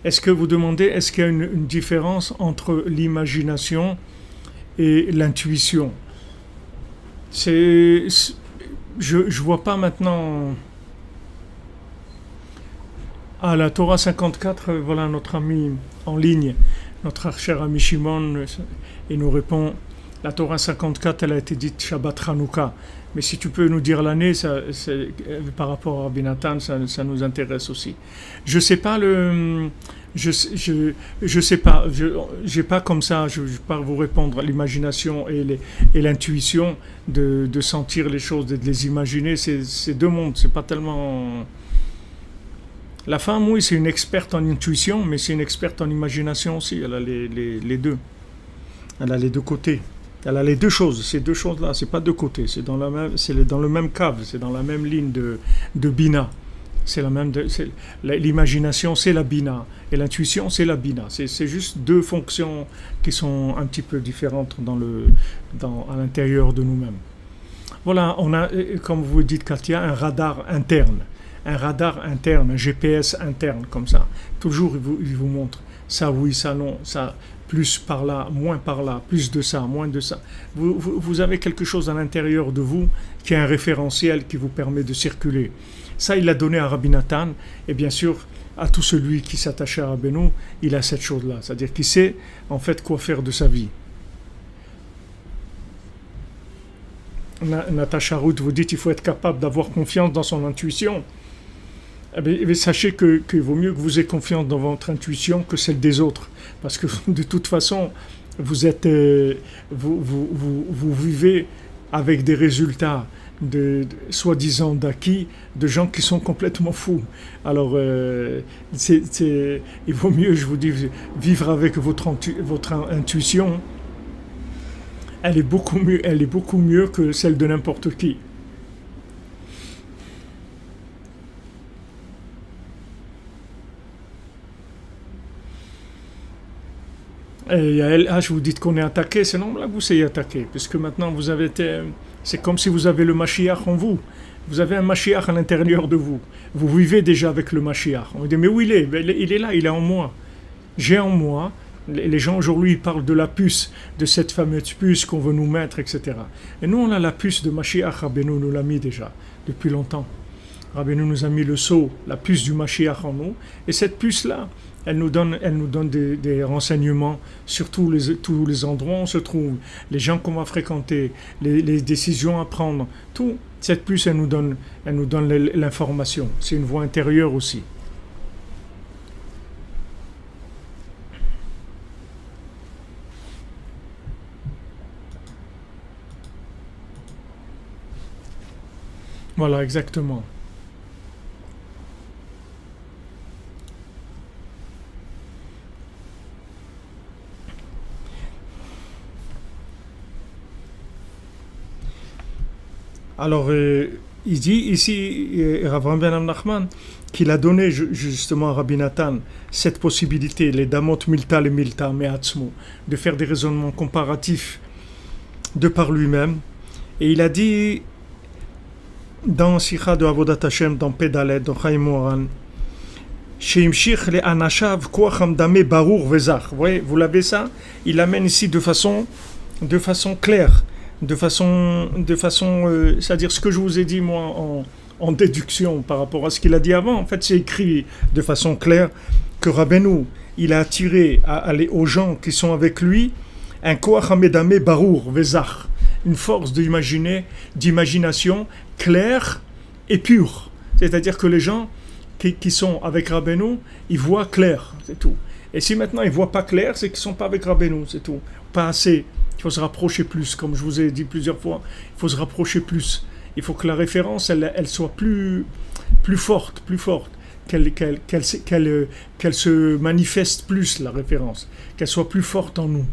Est-ce que vous demandez, est-ce qu'il y a une différence entre l'imagination et l'intuition? Je vois pas maintenant. Ah, la Torah 54, voilà notre ami en ligne, notre cher ami Shimon, il nous répond, la Torah 54, elle a été dite Shabbat Hanouka. Mais si tu peux nous dire l'année, par rapport à Rabbi Nathan, ça nous intéresse aussi. Je sais pas je sais pas. J'ai pas comme ça. Je vais pas vous répondre. L'imagination et l'intuition de sentir les choses, de les imaginer, c'est deux mondes. C'est pas tellement. La femme, oui, c'est une experte en intuition, mais c'est une experte en imagination aussi. Elle a les deux. Elle a les deux côtés. Elle a les deux choses. Ces deux choses-là, c'est pas deux côtés. C'est dans le même cave. C'est dans la même ligne de Bina. C'est la même. L'imagination, c'est la Bina. Et l'intuition, c'est la Bina. C'est juste deux fonctions qui sont un petit peu différentes à l'intérieur de nous-mêmes. Voilà, on a, comme vous dites, Katia, un radar interne. Un GPS interne, comme ça. Toujours, il vous montre ça oui, ça non, ça plus par là, moins par là, plus de ça, moins de ça. Vous avez quelque chose à l'intérieur de vous qui est un référentiel qui vous permet de circuler. Ça, il l'a donné à Rabbi Nathan, et bien sûr, à tout celui qui s'attache à Rabbeinu, il a cette chose-là. C'est-à-dire qu'il sait, en fait, quoi faire de sa vie. Natacha Ruth, vous dites qu'il faut être capable d'avoir confiance dans son intuition. Eh bien, sachez qu'il vaut mieux que vous ayez confiance dans votre intuition que celle des autres. Parce que de toute façon, vous vivez avec des résultats soi-disant d'acquis de gens qui sont complètement fous. Alors, il vaut mieux, je vous dis, vivre avec votre intuition. Elle est beaucoup mieux que celle de n'importe qui. Et LH, vous dites qu'on est attaqué, c'est non, là vous soyez attaqué, puisque maintenant vous avez c'est comme si vous avez le Mashiach en vous. Vous avez un Mashiach à l'intérieur de vous. Vous vivez déjà avec le Mashiach. On dit, mais où il est? Il est là, il est en moi. J'ai en moi. Les gens aujourd'hui ils parlent de la puce, de cette fameuse puce qu'on veut nous mettre, etc. Et nous on a la puce de Mashiach, Rabbeinu nous l'a mis déjà, depuis longtemps. Rabbeinu nous a mis le sceau, la puce du Mashiach en nous. Et cette puce-là, elle nous donne des renseignements sur tous les endroits où on se trouve, les gens qu'on va fréquenter, les décisions à prendre. Tout, cette puce, elle nous donne l'information. C'est une voie intérieure aussi. Voilà, exactement. Alors, il dit ici, Rav Ben Nachman, qu'il a donné justement à Rabbi Nathan cette possibilité, les damot milta et milta me'atzmo, de faire des raisonnements comparatifs de par lui-même. Et il a dit dans Sikha de Avodat Hashem, dans Pedalet, dans Chaim Moharan, Sheimshich le Anashav Koach Hamdame Barour Vezach. Vous voyez, vous l'avez ça? Il l'amène ici de façon claire, c'est-à-dire ce que je vous ai dit moi en déduction par rapport à ce qu'il a dit avant. En fait, c'est écrit de façon claire que Rabbeinu, il a attiré aux gens qui sont avec lui un Koach Hamdame Barour Vezach, une force d'imagination claire et pure. C'est-à-dire que les gens qui sont avec Rabbeinu, ils voient clair, c'est tout. Et si maintenant ils ne voient pas clair, c'est qu'ils ne sont pas avec Rabbeinu, c'est tout. Pas assez. Il faut se rapprocher plus, comme je vous ai dit plusieurs fois. Il faut se rapprocher plus. Il faut que la référence, elle soit plus forte, qu'elle se manifeste plus, la référence, qu'elle soit plus forte en nous.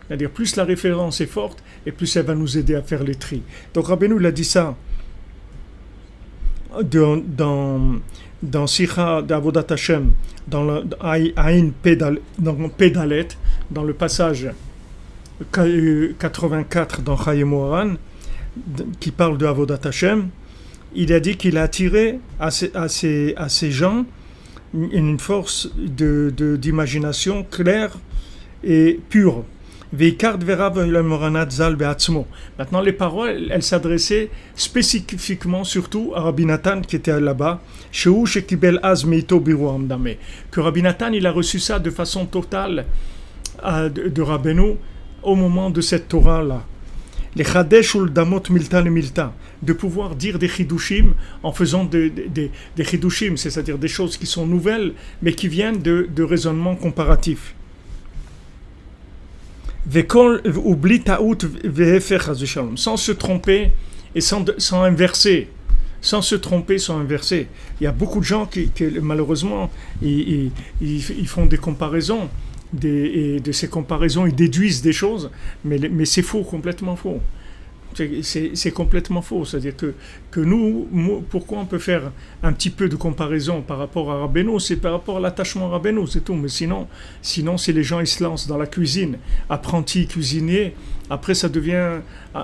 C'est-à-dire, plus la référence est forte, et plus elle va nous aider à faire les tris. Donc Rabbeinu, il a dit ça dans Sikha d'Avodat Hashem, dans Aïn Pedalet, dans le passage 84 dans Chaim Moharan, qui parle de Avodat Hashem. Il a dit qu'il a attiré à ces gens une force d'imagination claire et pure. Maintenant, les paroles, elles s'adressaient spécifiquement surtout à Rabbi Nathan qui était là-bas, que Rabbi Nathan, il a reçu ça de façon totale de Rabbeinu au moment de cette Torah-là. Les Chadesh ou le Damot Milta le Milta, de pouvoir dire des Chidushim en faisant des Chidushim, c'est-à-dire des choses qui sont nouvelles, mais qui viennent de raisonnements comparatifs. Sans se tromper et sans inverser. Sans se tromper, sans inverser. Il y a beaucoup de gens qui malheureusement, ils font des comparaisons. Et de ces comparaisons, ils déduisent des choses, mais c'est faux, complètement faux. C'est complètement faux. C'est-à-dire que nous, pourquoi on peut faire un petit peu de comparaison par rapport à Rabbeinu, c'est par rapport à l'attachement à Rabbeinu, c'est tout. Mais sinon, si les gens ils se lancent dans la cuisine, apprenti cuisinier, après ça devient,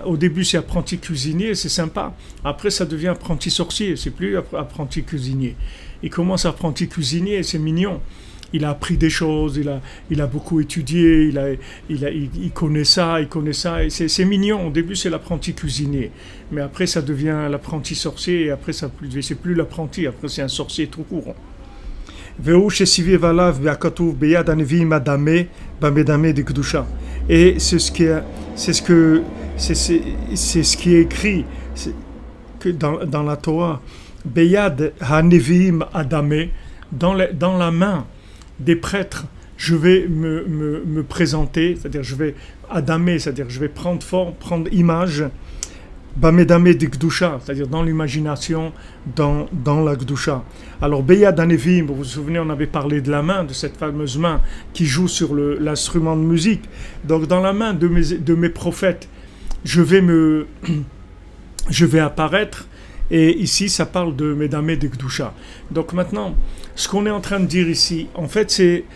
au début c'est apprenti cuisinier, c'est sympa. Après ça devient apprenti sorcier, c'est plus apprenti cuisinier. Il commence apprenti cuisinier, c'est mignon. Il a appris des choses, il a beaucoup étudié, il connaît ça, et c'est mignon. Au début, c'est l'apprenti cuisinier, mais après, ça devient l'apprenti sorcier, et après, c'est plus l'apprenti, après, c'est un sorcier tout court. Et c'est ce qui est écrit dans la Torah, Beyad Hanevim Adame, dans la main des prêtres, je vais me présenter, c'est-à-dire je vais adamer, c'est-à-dire je vais prendre forme, prendre image, bamedame de Gdusha, c'est-à-dire dans l'imagination, dans la Gdusha. Alors Beyad Hanevim, vous vous souvenez, on avait parlé de la main, de cette fameuse main qui joue sur l'instrument de musique. Donc dans la main de mes prophètes, je vais apparaître. Et ici, ça parle de Medame de Gdusha. Donc maintenant, ce qu'on est en train de dire ici, en fait, c'est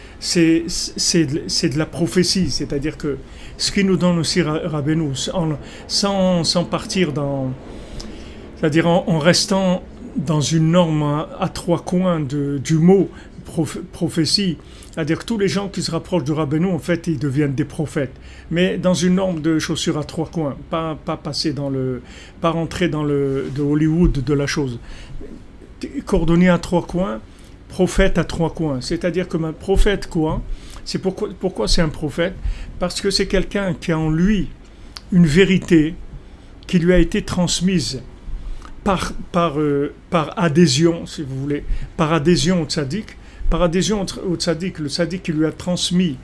de la prophétie. C'est-à-dire que ce qui nous donne aussi Rabbeinu, sans partir dans... C'est-à-dire en restant dans une norme à trois coins du mot prophétie, c'est-à-dire que tous les gens qui se rapprochent de Rabbeinu, en fait, ils deviennent des prophètes. Mais dans une norme de chaussure à trois coins, pas rentrer dans de Hollywood de la chose. Cordonnier à trois coins, prophète à trois coins. C'est-à-dire que prophète quoi? C'est pourquoi c'est un prophète? Parce que c'est quelqu'un qui a en lui une vérité qui lui a été transmise par adhésion, si vous voulez, par adhésion au tzaddik. Par adhésion au tzaddik, le tzaddik qui lui a transmis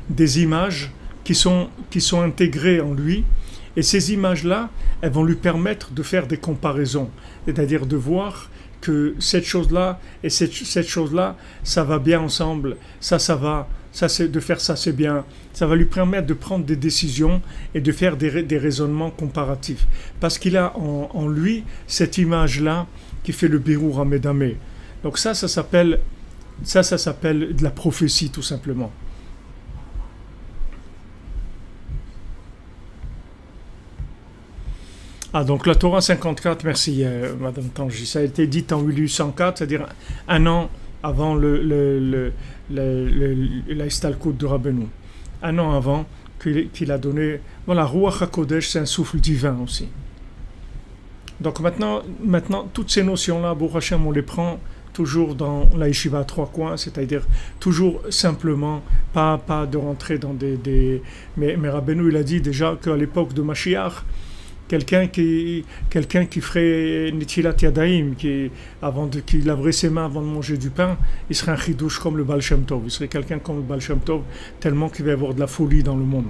des images qui sont intégrées en lui, et ces images-là, elles vont lui permettre de faire des comparaisons, c'est-à-dire de voir que cette chose-là et cette chose-là, ça va bien ensemble, ça va, de faire ça c'est bien, ça va lui permettre de prendre des décisions et de faire des raisonnements comparatifs, parce qu'il a en lui cette image-là qui fait le birour Hamedame. Donc ça s'appelle de la prophétie, tout simplement. Ah, donc la Torah 54, merci Madame Tangi, ça a été dit en 1804, c'est-à-dire un an avant la Istalkut de Rabbeinu. Un an avant qu'il a donné. Voilà, Ruach HaKodesh, c'est un souffle divin aussi. Donc maintenant toutes ces notions-là, Baruch Hashem, on les prend toujours dans la yeshiva à trois coins, c'est-à-dire toujours simplement, pas de rentrer dans des... Mais Rabbeinu, il a dit déjà qu'à l'époque de Mashiach, quelqu'un qui ferait Netilat Yadayim, qui laverait ses mains avant de manger du pain, il serait un chidouche comme le Baal Shem Tov. Il serait quelqu'un comme le Baal Shem Tov, tellement qu'il va y avoir de la folie dans le monde.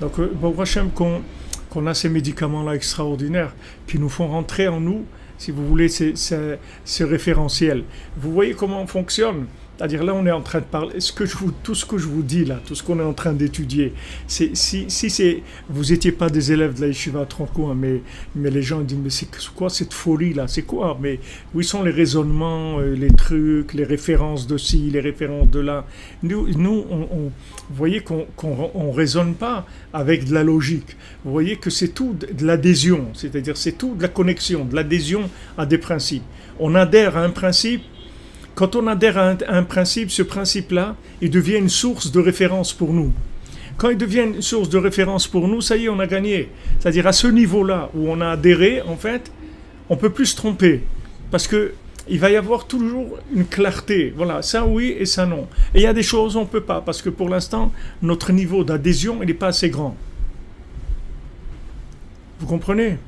Donc, Baruch Hashem, qu'on a ces médicaments-là extraordinaires qui nous font rentrer en nous, si vous voulez, ce référentiel. Vous voyez comment on fonctionne ? C'est-à-dire là, on est en train de parler. Tout ce que je vous dis là, tout ce qu'on est en train d'étudier, si vous n'étiez pas des élèves de la yeshiva à Troncoin, mais les gens disent mais c'est quoi cette folie là ? C'est quoi ? Mais où sont les raisonnements, les trucs, les références de ci, les références de là ? Nous, vous voyez qu'on raisonne pas avec de la logique. Vous voyez que c'est tout de l'adhésion, c'est-à-dire c'est tout de la connexion, de l'adhésion à des principes. On adhère à un principe. Quand on adhère à un principe, ce principe-là, il devient une source de référence pour nous. Quand il devient une source de référence pour nous, ça y est, on a gagné. C'est-à-dire à ce niveau-là où on a adhéré, en fait, on ne peut plus se tromper. Parce qu'il va y avoir toujours une clarté. Voilà, ça oui et ça non. Et il y a des choses où on ne peut pas, parce que pour l'instant, notre niveau d'adhésion, il n'est pas assez grand. Vous comprenez ?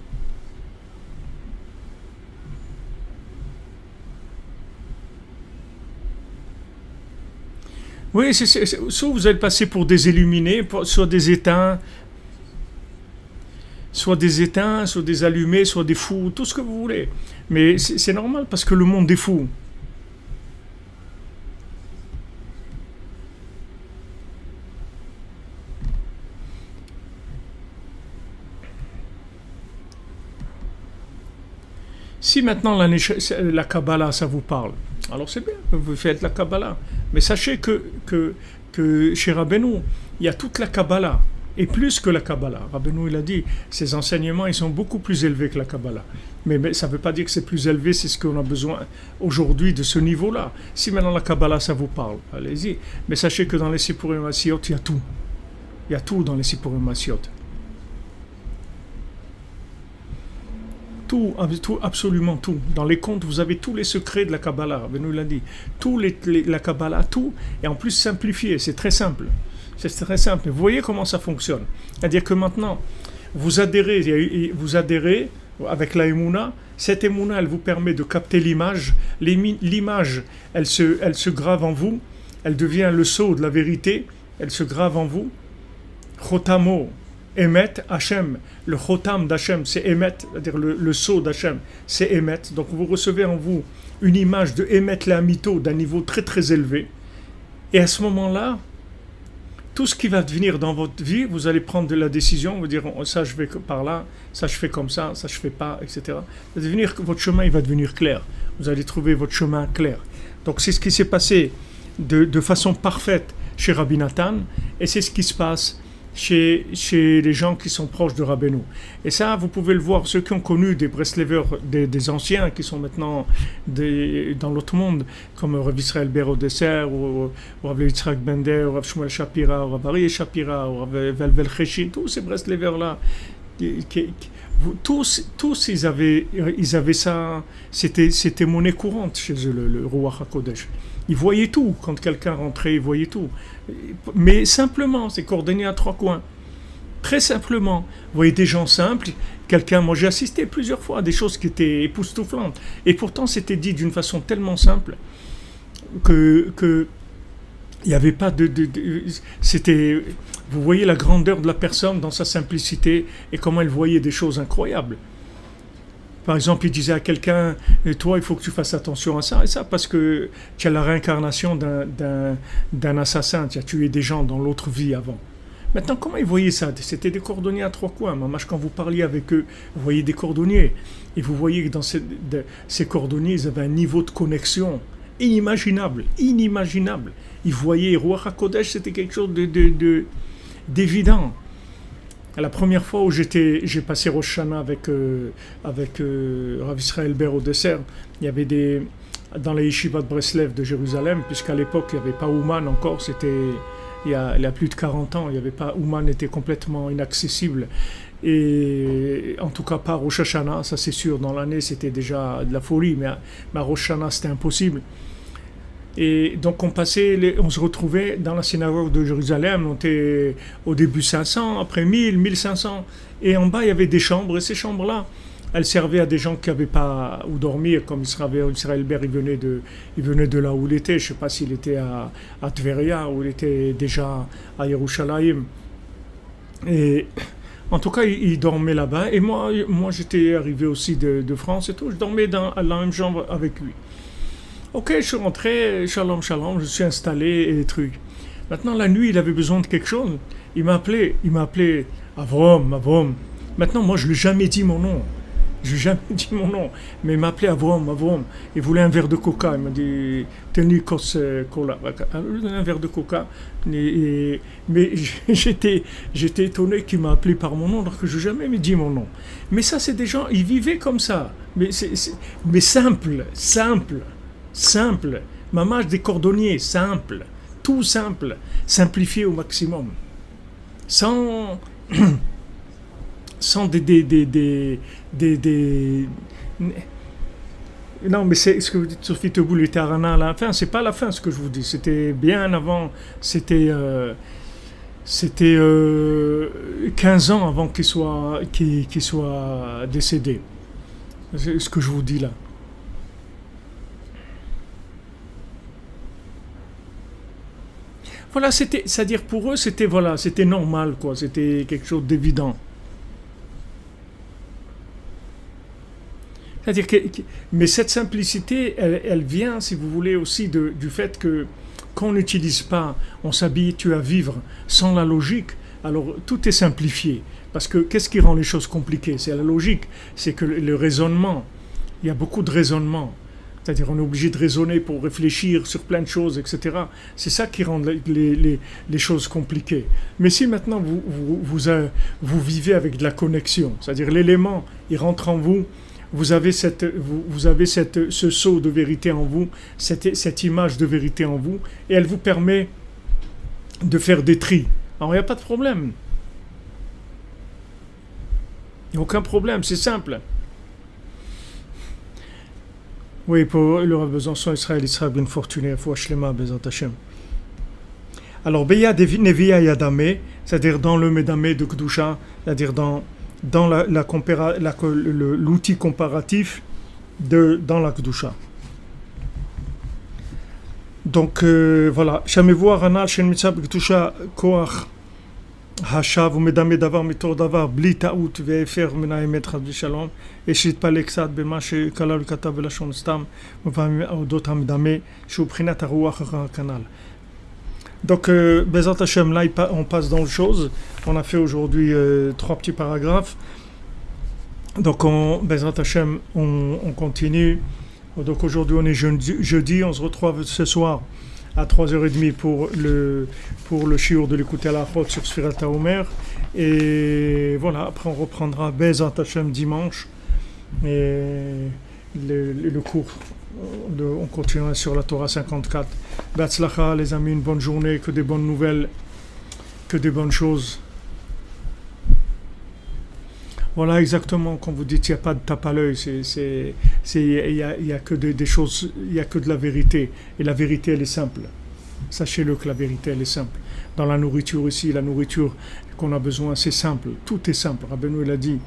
Oui, soit vous allez passer pour des illuminés, soit des éteints, soit des allumés, soit des fous, tout ce que vous voulez. Mais c'est normal parce que le monde est fou. Si maintenant la Kabbalah, ça vous parle, alors c'est bien, vous faites la Kabbalah. Mais sachez que chez Rabbeinu, il y a toute la Kabbalah, et plus que la Kabbalah. Rabbeinu, il a dit, ses enseignements, ils sont beaucoup plus élevés que la Kabbalah. Mais ça ne veut pas dire que c'est plus élevé, c'est ce qu'on a besoin aujourd'hui de ce niveau-là. Si maintenant la Kabbalah, ça vous parle, allez-y. Mais sachez que dans les Sipurim Masiyot, il y a tout. Il y a tout dans les Sipurim Masiyot. Tout, absolument tout. Dans les contes, vous avez tous les secrets de la Kabbalah. Rabbeinu l'a dit. La Kabbalah, tout. Et en plus simplifié. C'est très simple. C'est très simple. Vous voyez comment ça fonctionne. C'est-à-dire que maintenant, vous adhérez avec la Emouna. Cette Emouna, elle vous permet de capter l'image. L'image, elle se grave en vous. Elle devient le sceau de la vérité. Elle se grave en vous. Chotamo. Emet, Hachem, le chotam d'Hachem, c'est Emet, c'est-à-dire le sceau d'Hachem, c'est Emet. Donc vous recevez en vous une image de Emet Lehamito d'un niveau très très élevé. Et à ce moment-là, tout ce qui va devenir dans votre vie, vous allez prendre de la décision, vous dire ça je vais par là, ça je fais comme ça je fais pas, etc. Votre chemin il va devenir clair. Vous allez trouver votre chemin clair. Donc c'est ce qui s'est passé de façon parfaite chez Rabbi Nathan, et c'est ce qui se passe chez les gens qui sont proches de Rabbeinu. Et ça, vous pouvez le voir, ceux qui ont connu des Breslevers, des anciens qui sont maintenant dans l'autre monde, comme Rav Israël Ber au dessert, ou Rav Yitzhak Bender, ou Rav Shmuel Shapira, ou Rav Ari Shapira, ou Rav Velvel Cheshin, tous ces Breslevers-là, tous ils avaient ça, c'était monnaie courante chez eux, le Ruach HaKodesh. Ils voyaient tout, quand quelqu'un rentrait, ils voyaient tout. Mais simplement, c'est coordonné à trois coins. Très simplement. Vous voyez des gens simples, moi j'ai assisté plusieurs fois à des choses qui étaient époustouflantes. Et pourtant, c'était dit d'une façon tellement simple que il n'y avait pas c'était, vous voyez la grandeur de la personne dans sa simplicité et comment elle voyait des choses incroyables. Par exemple, il disait à quelqu'un, toi, il faut que tu fasses attention à ça et ça, parce que tu as la réincarnation d'un assassin, tu as tué des gens dans l'autre vie avant. Maintenant, comment ils voyaient ça ? C'était des cordonniers à trois coins. Mamache, quand vous parliez avec eux, vous voyez des cordonniers. Et vous voyez que dans ces cordonniers, ils avaient un niveau de connexion inimaginable. Ils voyaient Ruach HaKodesh, c'était quelque chose d'évident. La première fois où j'ai passé Rosh Hashanah avec Rav Israël Ber au dessert, il y avait dans les yeshivas de Breslev de Jérusalem, puisqu'à l'époque il n'y avait pas Ouman encore, il y a plus de 40 ans, il y avait pas, Ouman était complètement inaccessible. Et en tout cas pas Rosh Hashanah, ça c'est sûr, dans l'année c'était déjà de la folie, mais à Rosh Hashanah c'était impossible. Et donc on se retrouvait dans la synagogue de Jérusalem, on était au début 500, après 1000, 1500, et en bas il y avait des chambres, et ces chambres-là, elles servaient à des gens qui n'avaient pas où dormir, comme Israël Ber, il venait de là où il était, je ne sais pas s'il était à Tveria, ou il était déjà à Yerushalayim. Et en tout cas, il dormait là-bas, et moi j'étais arrivé aussi de France et tout, je dormais dans la même chambre avec lui. Ok, je suis rentré, shalom, shalom, je suis installé et trucs. Maintenant, la nuit, il avait besoin de quelque chose. Il m'a appelé Avrom, Avrom. Maintenant, moi, je ne lui ai jamais dit mon nom. Je lui ai jamais dit mon nom. Mais il m'a appelé Avrom, Avrom. Il voulait un verre de coca. Il m'a dit, Teni kos cola. Un verre de coca. Mais j'étais étonné qu'il m'a appelé par mon nom, alors que je n'ai jamais dit mon nom. Mais ça, c'est des gens, ils vivaient comme ça. Mais simple, mamage des cordonniers, simple, tout simple, simplifié au maximum, sans des non, mais c'est ce que vous dites, Sophie Teboul et Tarana à la fin, c'est pas la fin ce que je vous dis, c'était bien avant, c'était 15 ans avant qu'il soit décédé, c'est ce que je vous dis là. Voilà, c'est-à-dire pour eux, c'était normal, quoi, c'était quelque chose d'évident. Mais cette simplicité, elle vient, si vous voulez, aussi du fait que quand on n'utilise pas, on s'habitue à vivre sans la logique, alors tout est simplifié. Parce que qu'est-ce qui rend les choses compliquées? C'est la logique, c'est que le raisonnement, il y a beaucoup de raisonnement. C'est-à-dire on est obligé de raisonner pour réfléchir sur plein de choses, etc. C'est ça qui rend les choses compliquées. Mais si maintenant vous vivez avec de la connexion, c'est-à-dire l'élément, il rentre en vous, vous avez ce saut de vérité en vous, cette image de vérité en vous, et elle vous permet de faire des tris. Alors il n'y a pas de problème. Il n'y a aucun problème, c'est simple. Oui, pour le Rav Besançon, il sera bien fortuné, il faut Shlema, Bezat Hashem. Alors, Beya Nevia Yadame, c'est-à-dire dans le Medame de Kedusha, c'est-à-dire dans l'outil comparatif dans la Kedusha. Donc, voilà. Shamevu Aranal, Shen Mitzab Kedusha, Koach, Hashav, Medame Davar, Mitor Davar, Bli Taout, Ve'efer, Menahemet, Chad Shalom, et Shitpalek Sad, Bema, Shekala, Kata, Velashon Stam, Audot Hamdame, Shuprinat Arouach Kanal. Donc, Bezat Hashem, là, on passe dans le chose. On a fait aujourd'hui 3 petits paragraphes. Donc, Bezat Hashem, on continue. Donc, aujourd'hui, on est jeudi. On se retrouve ce soir à 3h30 pour le shiur de l'écouter à la route sur Sfirat HaOmer. Et voilà, après, on reprendra Bezat Hashem dimanche. Et le cours. On continuera sur la Torah 54. Be'atzlacha, les amis, une bonne journée, que des bonnes nouvelles, que des bonnes choses. Voilà, exactement, comme vous dites, il n'y a pas de tape à l'œil, il y a que des choses, il n'y a que de la vérité. Et la vérité, elle est simple. Sachez-le que la vérité, elle est simple. Dans la nourriture ici, la nourriture qu'on a besoin, c'est simple. Tout est simple. Rabbeinu, il a dit.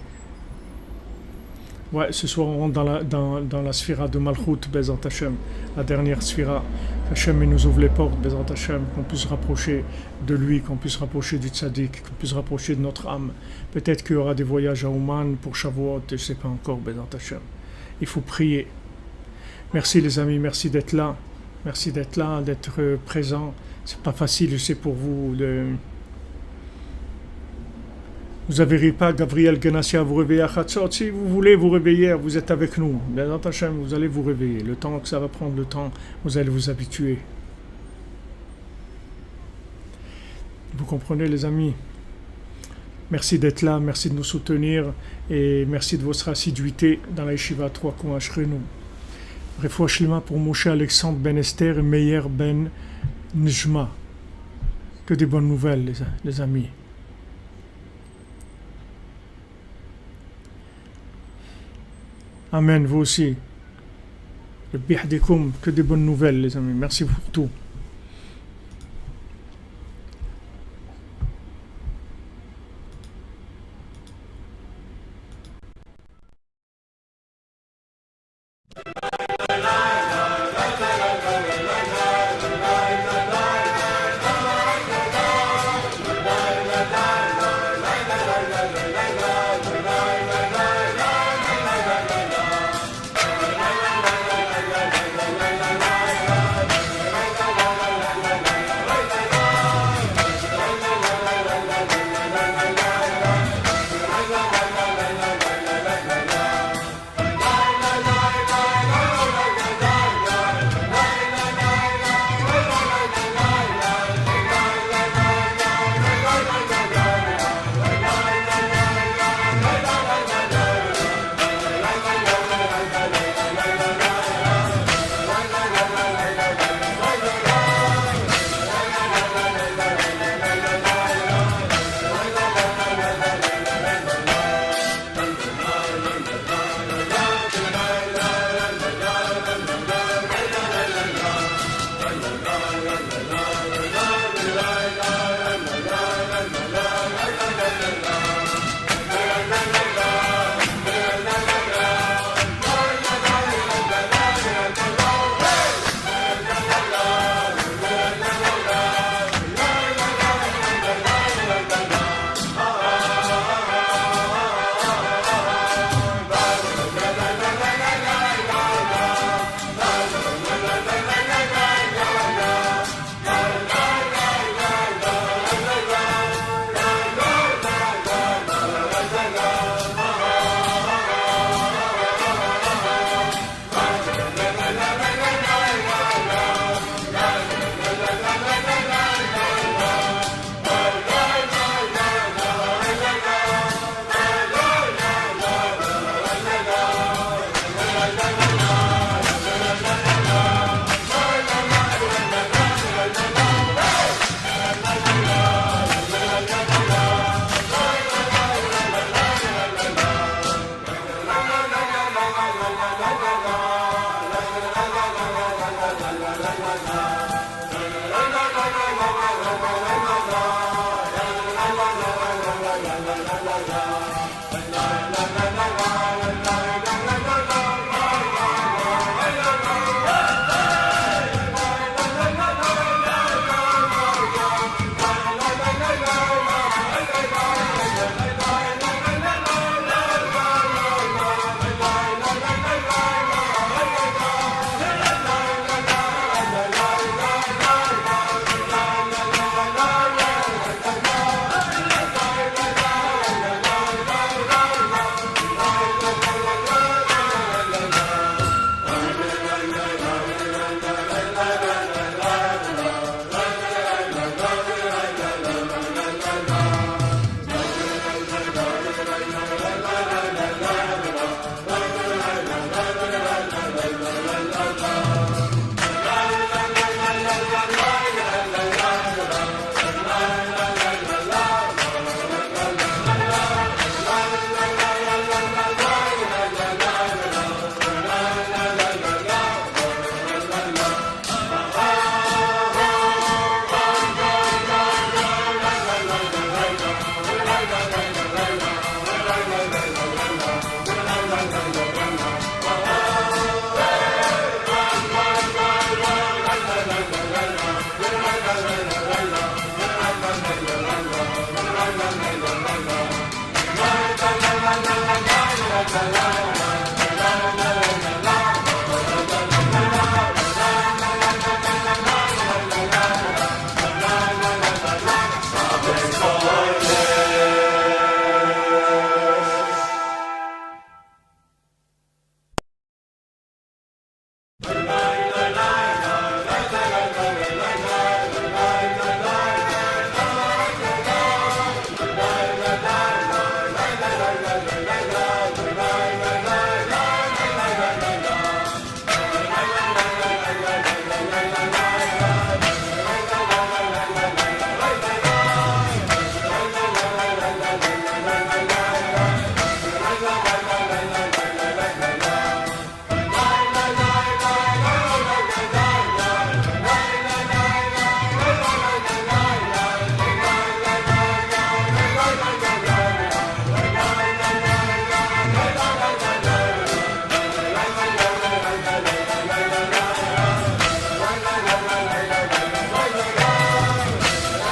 Ouais, ce soir on rentre dans la sphira de Malchut, Bezat Hashem, la dernière sphira. Hashem nous ouvre les portes, Bezat Hashem, qu'on puisse rapprocher de lui, qu'on puisse rapprocher du tzaddik, qu'on puisse rapprocher de notre âme. Peut-être qu'il y aura des voyages à Ouman pour Shavuot, je ne sais pas encore, Bezat Hashem. Il faut prier. Merci les amis, merci d'être là. Merci d'être là, d'être présent. C'est pas facile, je sais, pour vous. Vous n'avez pas Gabriel Ganassia à vous réveiller à Chatzot. Si vous voulez vous réveiller, vous êtes avec nous. Bezat Hashem, vous allez vous réveiller. Le temps que ça va prendre, le temps, vous allez vous habituer. Vous comprenez, les amis? Merci d'être là, merci de nous soutenir et merci de votre assiduité dans la Yeshiva 3 coins Ashrenou. Refoua Shlema pour Moshe Alexandre Ben Esther et Meyer Ben Njma. Que des bonnes nouvelles, les amis. Amen, vous aussi. Le Bihdikum, que des bonnes nouvelles, les amis. Merci pour tout.